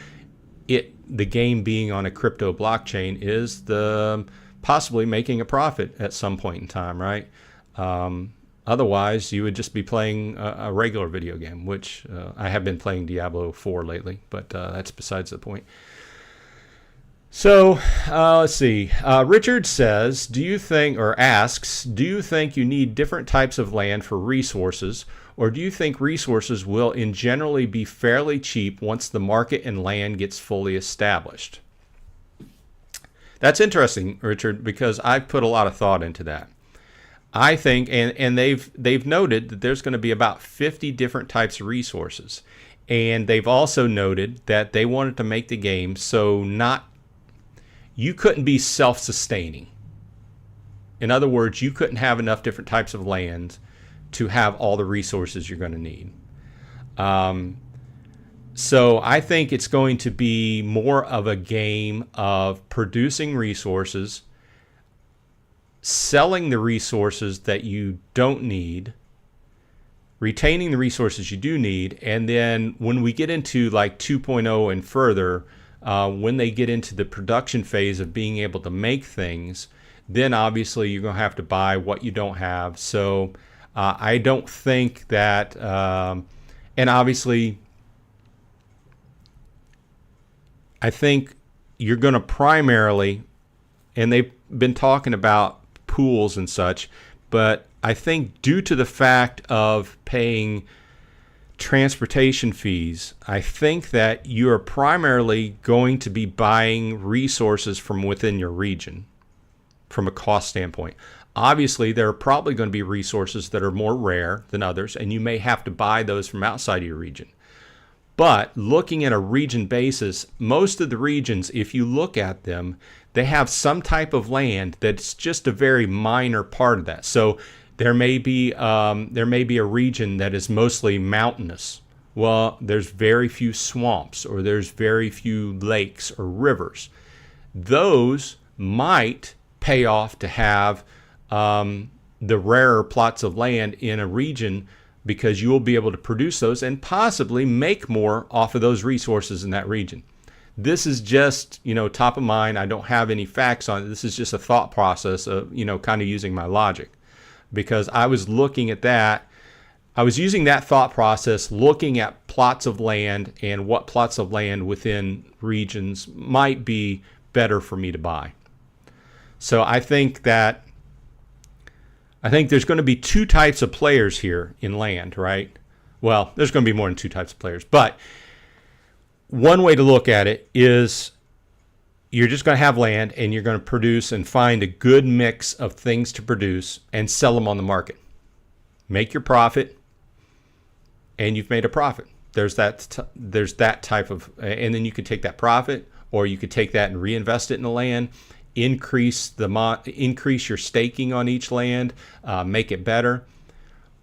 the game being on a crypto blockchain, is the possibly making a profit at some point in time, right? Otherwise, you would just be playing a regular video game, which I have been playing Diablo 4 lately, but that's besides the point. So let's see. Richard says, do you think you need different types of land for resources, or do you think resources will in generally be fairly cheap once the market and land gets fully established? That's interesting, Richard, because I've put a lot of thought into that. I think, and they've noted that there's going to be about 50 different types of resources, and they've also noted that they wanted to make the game so you couldn't be self-sustaining. In other words, you couldn't have enough different types of land to have all the resources you're going to need. So I think it's going to be more of a game of producing resources, selling the resources that you don't need, retaining the resources you do need, and then when we get into like 2.0 and further, when they get into the production phase of being able to make things, then obviously you're going to have to buy what you don't have. So I don't think that, and obviously I think you're going to primarily, and they've been talking about pools and such, but I think due to the fact of paying transportation fees, I think that you are primarily going to be buying resources from within your region from a cost standpoint. Obviously, there are probably going to be resources that are more rare than others, and you may have to buy those from outside of your region. But looking at a region basis, most of the regions, if you look at them, they have some type of land that's just a very minor part of that. So there may be a region that is mostly mountainous. Well, there's very few swamps, or there's very few lakes or rivers. Those might pay off to have the rarer plots of land in a region, because you will be able to produce those and possibly make more off of those resources in that region. This is just, top of mind. I don't have any facts on it. This is just a thought process of, kind of using my logic, because I was looking at that. I was using that thought process, looking at plots of land and what plots of land within regions might be better for me to buy. So I think there's going to be two types of players here in land, right? Well, there's going to be more than two types of players, but one way to look at it is you're just going to have land and you're going to produce and find a good mix of things to produce and sell them on the market. Make your profit, and you've made a profit. There's that type of, and then you could take that profit, or you could take that and reinvest it in the land. Increase your staking on each land, make it better.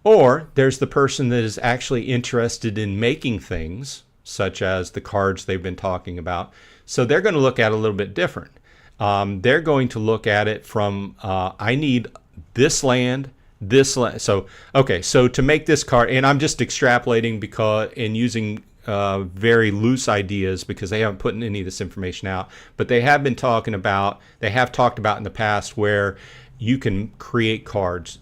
Or there's the person that is actually interested in making things, such as the cards they've been talking about. So they're going to look at it a little bit different. They're going to look at it from, I need this land, this land. So to make this card, and I'm just extrapolating and using very loose ideas, because they haven't put any of this information out, but they have talked about in the past where you can create cards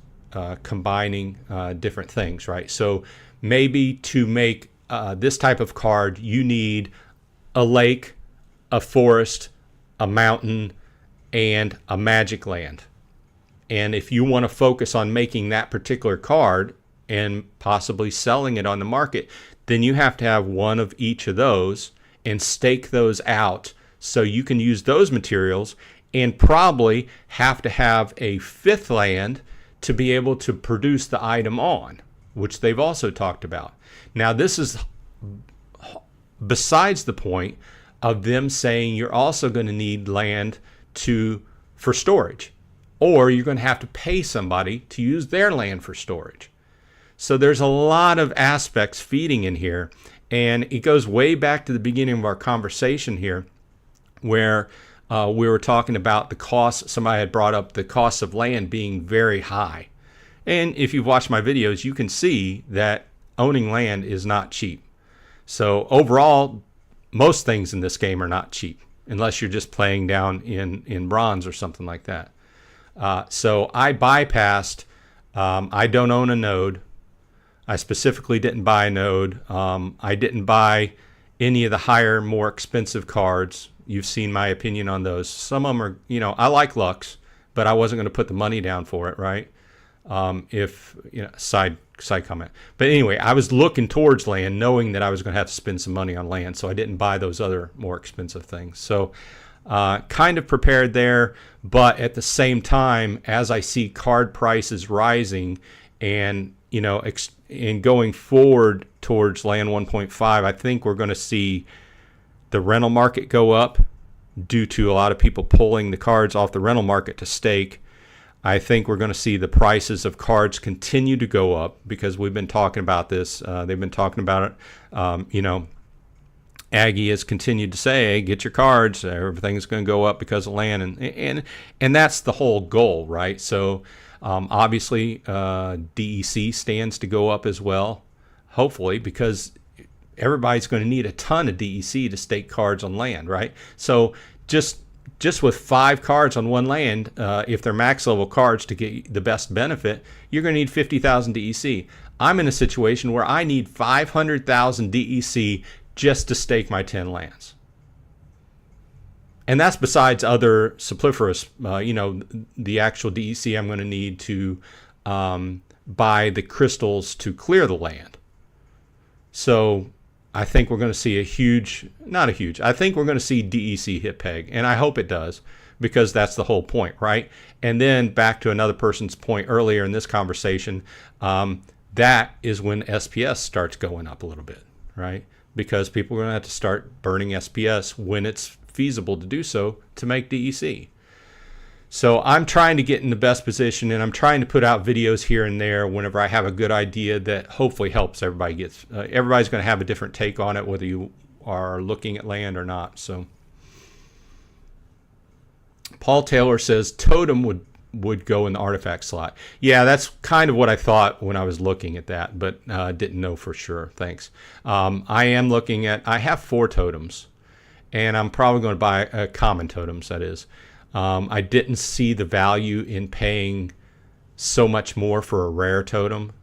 combining different things, right? So maybe to make this type of card, you need a lake, a forest, a mountain, and a magic land. And if you want to focus on making that particular card and possibly selling it on the market, then you have to have one of each of those and stake those out so you can use those materials, and probably have to have a fifth land to be able to produce the item on, which they've also talked about. Now, this is besides the point of them saying you're also going to need land for storage, or you're going to have to pay somebody to use their land for storage. So there's a lot of aspects feeding in here, and it goes way back to the beginning of our conversation here, where we were talking about the cost. Somebody had brought up the cost of land being very high. And if you've watched my videos, you can see that owning land is not cheap. So overall, most things in this game are not cheap. unless you're just playing down in bronze or something like that. So I bypassed. I don't own a node. I specifically didn't buy a node. I didn't buy any of the higher, more expensive cards. You've seen my opinion on those. Some of them are, I like Lux, but I wasn't going to put the money down for it, right? Side comment. But anyway, I was looking towards land, knowing that I was going to have to spend some money on land, so I didn't buy those other more expensive things. So kind of prepared there, but at the same time, as I see card prices rising and, and going forward towards land 1.5, I think we're going to see the rental market go up due to a lot of people pulling the cards off the rental market to stake. I think we're going to see the prices of cards continue to go up because we've been talking about this. They've been talking about it. Aggie has continued to say, hey, get your cards. Everything's going to go up because of land. And that's the whole goal, right? So obviously DEC stands to go up as well, hopefully, because everybody's going to need a ton of DEC to stake cards on land, right? So just with 5 cards on one land, if they're max level cards to get the best benefit, you're going to need 50,000 DEC. I'm in a situation where I need 500,000 DEC just to stake my 10 lands. And that's besides other Splinterforge, the actual DEC I'm going to need to buy the crystals to clear the land. So I think we're going to see I think we're going to see DEC hit peg, and I hope it does, because that's the whole point, right? And then back to another person's point earlier in this conversation, that is when SPS starts going up a little bit, right? Because people are going to have to start burning SPS when it's feasible to do so to make DEC. So I'm trying to get in the best position, and I'm trying to put out videos here and there whenever I have a good idea that hopefully helps everybody. Everybody's going to have a different take on it, whether you are looking at land or not. So Paul Taylor says totem would go in the artifact slot. Yeah, that's kind of what I thought when I was looking at that, but didn't know for sure. Thanks. I have 4 totems, and I'm probably going to buy common totems, that is. I didn't see the value in paying so much more for a rare totem.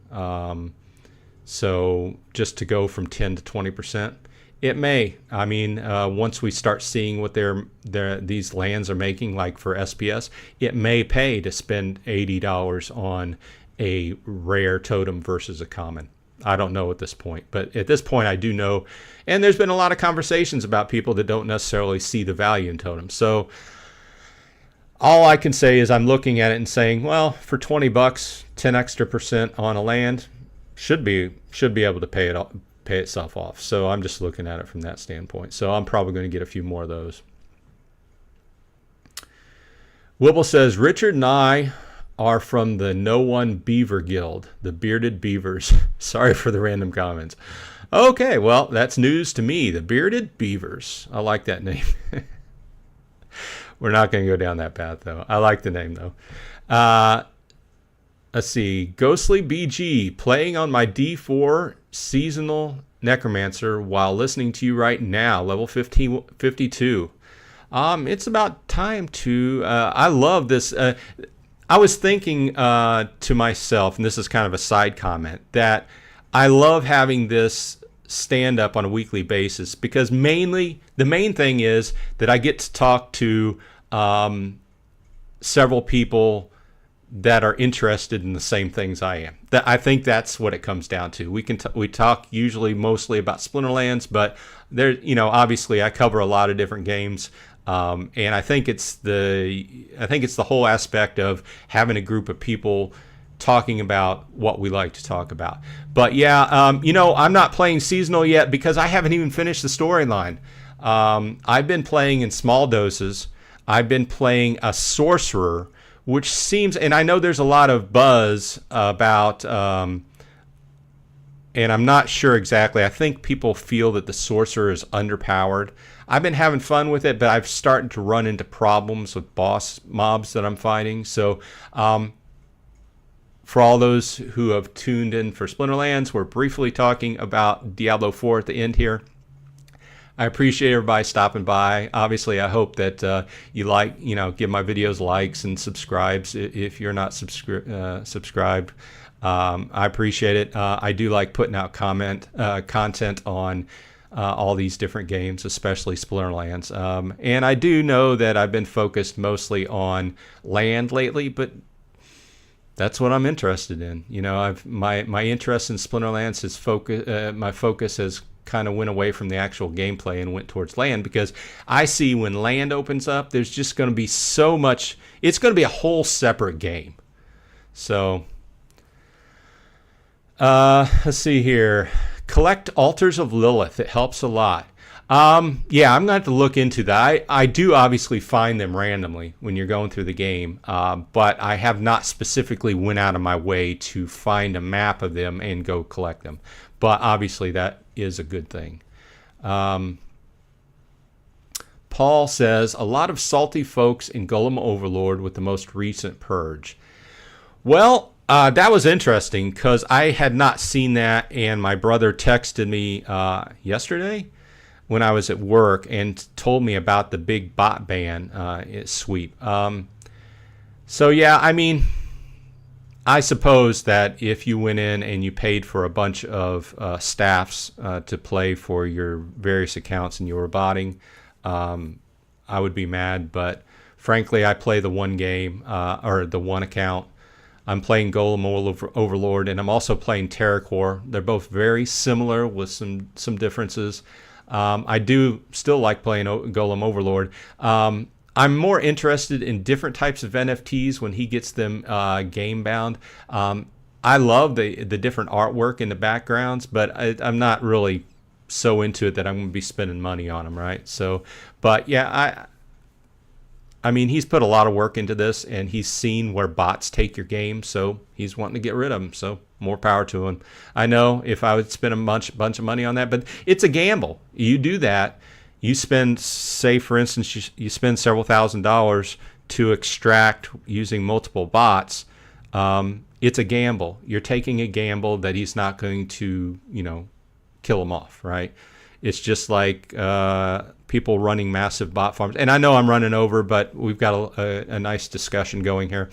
So just to go from 10 to 20%, it may. I mean, once we start seeing what these lands are making, like for SPS, it may pay to spend $80 on a rare totem versus a common. I don't know at this point, but at this point I do know. And there's been a lot of conversations about people that don't necessarily see the value in totems. So all I can say is I'm looking at it and saying, well, for $20, 10 extra % on a land should be able to pay itself off. So I'm just looking at it from that standpoint. So I'm probably going to get a few more of those. Wibble says, Richard and I are from the No One Beaver Guild, the Bearded Beavers. Sorry for the random comments. Okay, well, that's news to me. The Bearded Beavers. I like that name. We're not going to go down that path, though. I like the name, though. Let's see. Ghostly BG, playing on my D4 seasonal necromancer while listening to you right now, level 52. It's about time to... I love this. I was thinking to myself, and this is kind of a side comment, that I love having this stand up on a weekly basis, because the main thing is that I get to talk to several people that are interested in the same things I am. I think that's what it comes down to. We talk usually mostly about Splinterlands, but there, obviously I cover a lot of different games, and I think it's the whole aspect of having a group of people talking about what we like to talk about. But yeah, I'm not playing seasonal yet because I haven't even finished the storyline. I've been playing in small doses. I've been playing a sorcerer, which seems, and I know there's a lot of buzz about, and I'm not sure exactly. I think people feel that the sorcerer is underpowered. I've been having fun with it, but I've started to run into problems with boss mobs that I'm fighting. So for all those who have tuned in for Splinterlands, we're briefly talking about Diablo 4 at the end here. I appreciate everybody stopping by. Obviously, I hope that you like, give my videos likes and subscribes if you're not subscribed. I appreciate it. I do like putting out content on all these different games, especially Splinterlands. And I do know that I've been focused mostly on land lately, but that's what I'm interested in. My interest in Splinterlands my focus has kind of went away from the actual gameplay and went towards land, because I see when land opens up, there's just going to be so much. It's going to be a whole separate game. So let's see here. Collect Altars of Lilith. It helps a lot. Yeah, I'm going to have to look into that. I do obviously find them randomly when you're going through the game, but I have not specifically went out of my way to find a map of them and go collect them. But obviously that is a good thing. Paul says, a lot of salty folks in Golem Overlord with the most recent purge. Well, that was interesting because I had not seen that, and my brother texted me yesterday when I was at work and told me about the big bot ban sweep. So yeah, I mean, I suppose that if you went in and you paid for a bunch of staffs to play for your various accounts and you were botting, I would be mad. But frankly, I play the one game or the one account. I'm playing Golem Overlord, and I'm also playing Terracore. They're both very similar with some differences. I do still like playing Golem Overlord. I'm more interested in different types of NFTs when he gets them game bound. I love the different artwork in the backgrounds, but I'm not really so into it that I'm going to be spending money on them, right? So, but yeah, I mean, he's put a lot of work into this, and he's seen where bots take your game, so he's wanting to get rid of them. So more power to him. I know if I would spend a bunch of money on that, but it's a gamble. You do that. You spend, say, for instance, you spend several $1,000s to extract using multiple bots. It's a gamble. You're taking a gamble that he's not going to, kill them off, right? It's just like people running massive bot farms. And I know I'm running over, but we've got a nice discussion going here.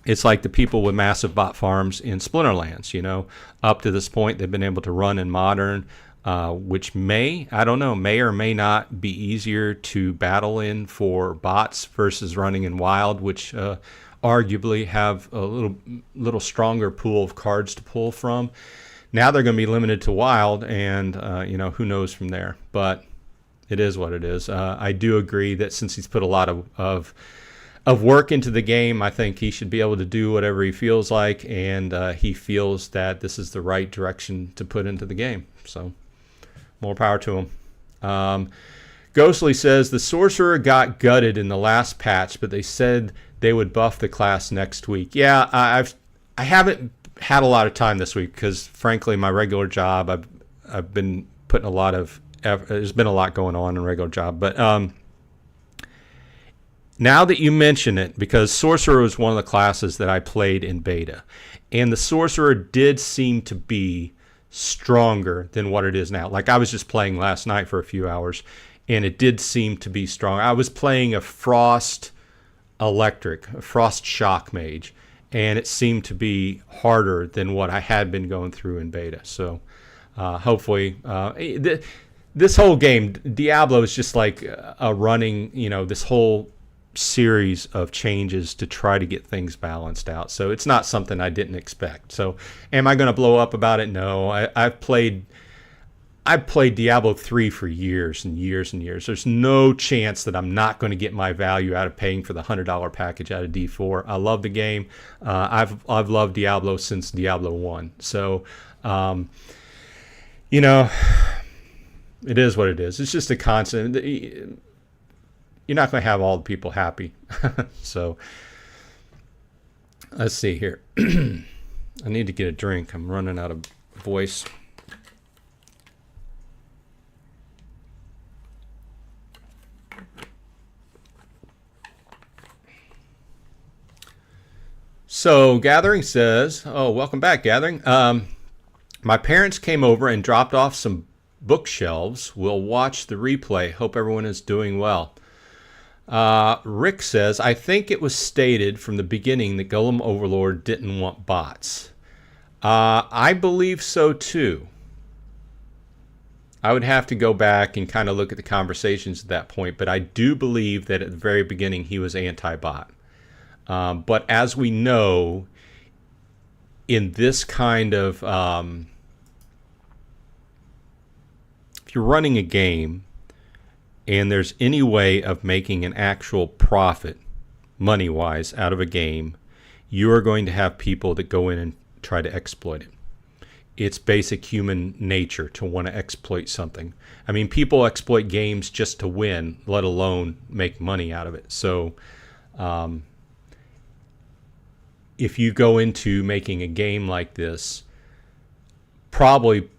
It's like the people with massive bot farms in Splinterlands. Up to this point, they've been able to run in modern, which may or may not be easier to battle in for bots versus running in wild, which arguably have a little stronger pool of cards to pull from. Now they're going to be limited to wild, and who knows from there. But it is what it is. I do agree that since he's put a lot of work into the game, I think he should be able to do whatever he feels like, and he feels that this is the right direction to put into the game. So more power to him. Ghostly says the sorcerer got gutted in the last patch, but they said they would buff the class next week. Yeah, I haven't had a lot of time this week because, frankly, my regular job, I've been putting a lot of effort. There's been a lot going on in a regular job, but now that you mention it, because sorcerer was one of the classes that I played in beta, and the sorcerer did seem to be stronger than what it is now. Like, I was just playing last night for a few hours, and it did seem to be strong. I was playing a frost shock mage, and it seemed to be harder than what I had been going through in beta. So hopefully this whole game, Diablo, is just like a running, this whole series of changes to try to get things balanced out. So it's not something I didn't expect. So am I going to blow up about it? No. I've played Diablo 3 for years and years and years. There's no chance that I'm not going to get my value out of paying for the $100 package out of D4. I love the game. I've loved Diablo since Diablo 1. So, it is what it is. It's just a constant. You're not going to have all the people happy. So, let's see here. I need to get a drink. I'm running out of voice. So Gathering says, welcome back, Gathering. My parents came over and dropped off some bookshelves will watch the replay. Hope everyone is doing well. Rick says, I think it was stated from the beginning that Golem Overlord didn't want bots. I believe so too. I would have to go back and kind of look at the conversations at that point, but I do believe that at the very beginning he was anti-bot. But as we know, in this kind of, if you're running a game and there's any way of making an actual profit, money-wise, out of a game, you are going to have people that go in and try to exploit it. It's basic human nature to want to exploit something. I mean, people exploit games just to win, let alone make money out of it. So if you go into making a game like this, probably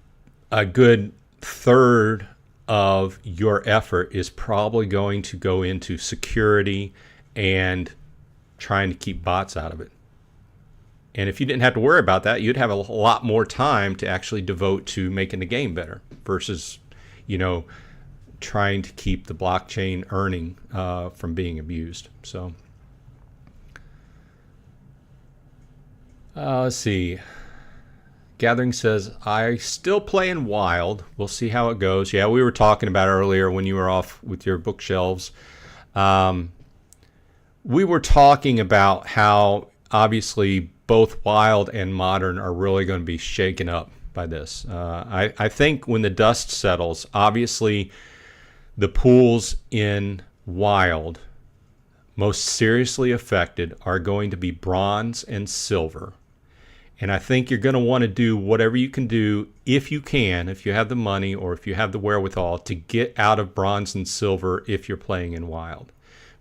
a good third of your effort is probably going to go into security and trying to keep bots out of it. And if you didn't have to worry about that, you'd have a lot more time to actually devote to making the game better versus, trying to keep the blockchain earning from being abused. So let's see. Gathering says, I still play in Wild. We'll see how it goes. Yeah, we were talking about earlier when you were off with your bookshelves. We were talking about how obviously both Wild and Modern are really going to be shaken up by this. I think when the dust settles, obviously the pools in Wild most seriously affected are going to be bronze and silver. And I think you're going to want to do whatever you can do, if you can, if you have the money or if you have the wherewithal, to get out of bronze and silver if you're playing in Wild.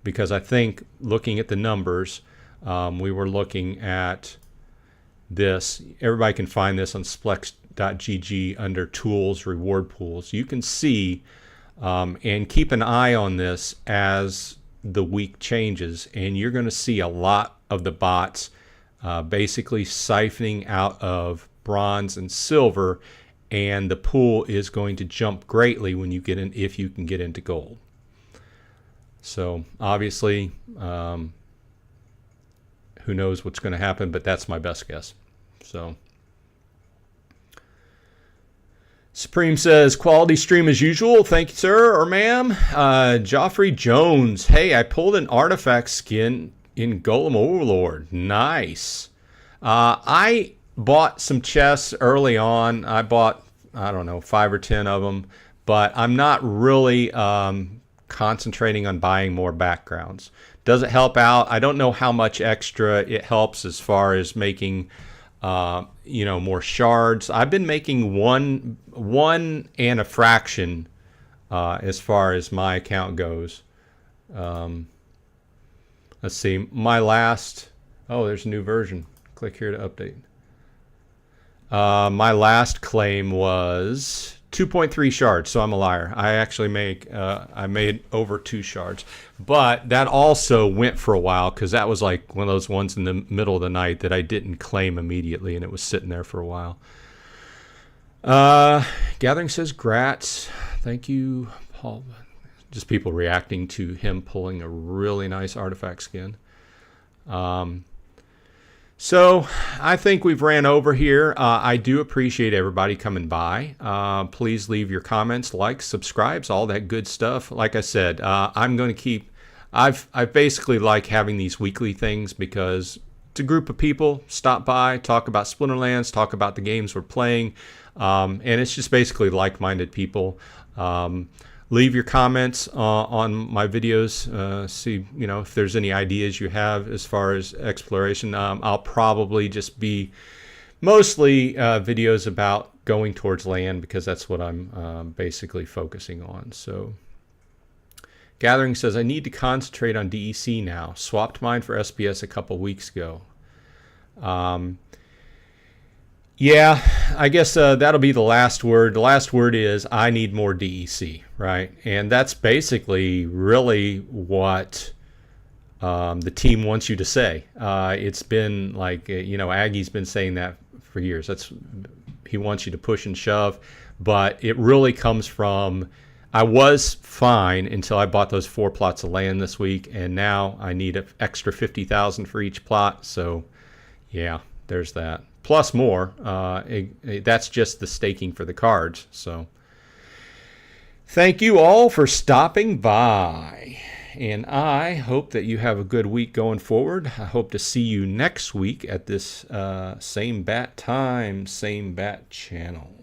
Because I think looking at the numbers, we were looking at this. Everybody can find this on splex.gg under tools, reward pools. You can see and keep an eye on this as the week changes, and you're going to see a lot of the bots basically siphoning out of bronze and silver, and the pool is going to jump greatly when you get in, if you can get into gold. So obviously, who knows what's going to happen, but that's my best guess. So Supreme says, quality stream as usual. Thank you, sir or ma'am. Joffrey Jones, hey, I pulled an artifact skin in Golem Overlord. Nice. I bought some chests early on. I bought, I don't know, 5 or 10 of them, but I'm not really concentrating on buying more backgrounds. Does it help out? I don't know how much extra it helps as far as making more shards. I've been making one and a fraction as far as my account goes. Let's see, my last, there's a new version. Click here to update. My last claim was 2.3 shards, so I'm a liar. I actually I made over 2 shards. But that also went for a while because that was like one of those ones in the middle of the night that I didn't claim immediately, and it was sitting there for a while. Gathering says, grats. Thank you, Paul. Just people reacting to him pulling a really nice artifact skin. So I think we've ran over here. I do appreciate everybody coming by. Please leave your comments, likes, subscribes, all that good stuff. Like I said, I'm going to keep. I basically like having these weekly things because it's a group of people stop by, talk about Splinterlands, talk about the games we're playing, and it's just basically like-minded people. Leave your comments on my videos. See, if there's any ideas you have as far as exploration. I'll probably just be mostly videos about going towards land because that's what I'm basically focusing on. So, Gathering says, I need to concentrate on DEC now. Swapped mine for SPS a couple weeks ago. Yeah, I guess that'll be the last word. The last word is I need more DEC, right? And that's basically really what the team wants you to say. It's been like, Aggie's been saying that for years. He wants you to push and shove. but it really comes from, I was fine until I bought those 4 plots of land this week, and now I need an extra 50,000 for each plot. So yeah, there's that. Plus more. That's just the staking for the cards. So thank you all for stopping by. And I hope that you have a good week going forward. I hope to see you next week at this same bat time, same bat channel.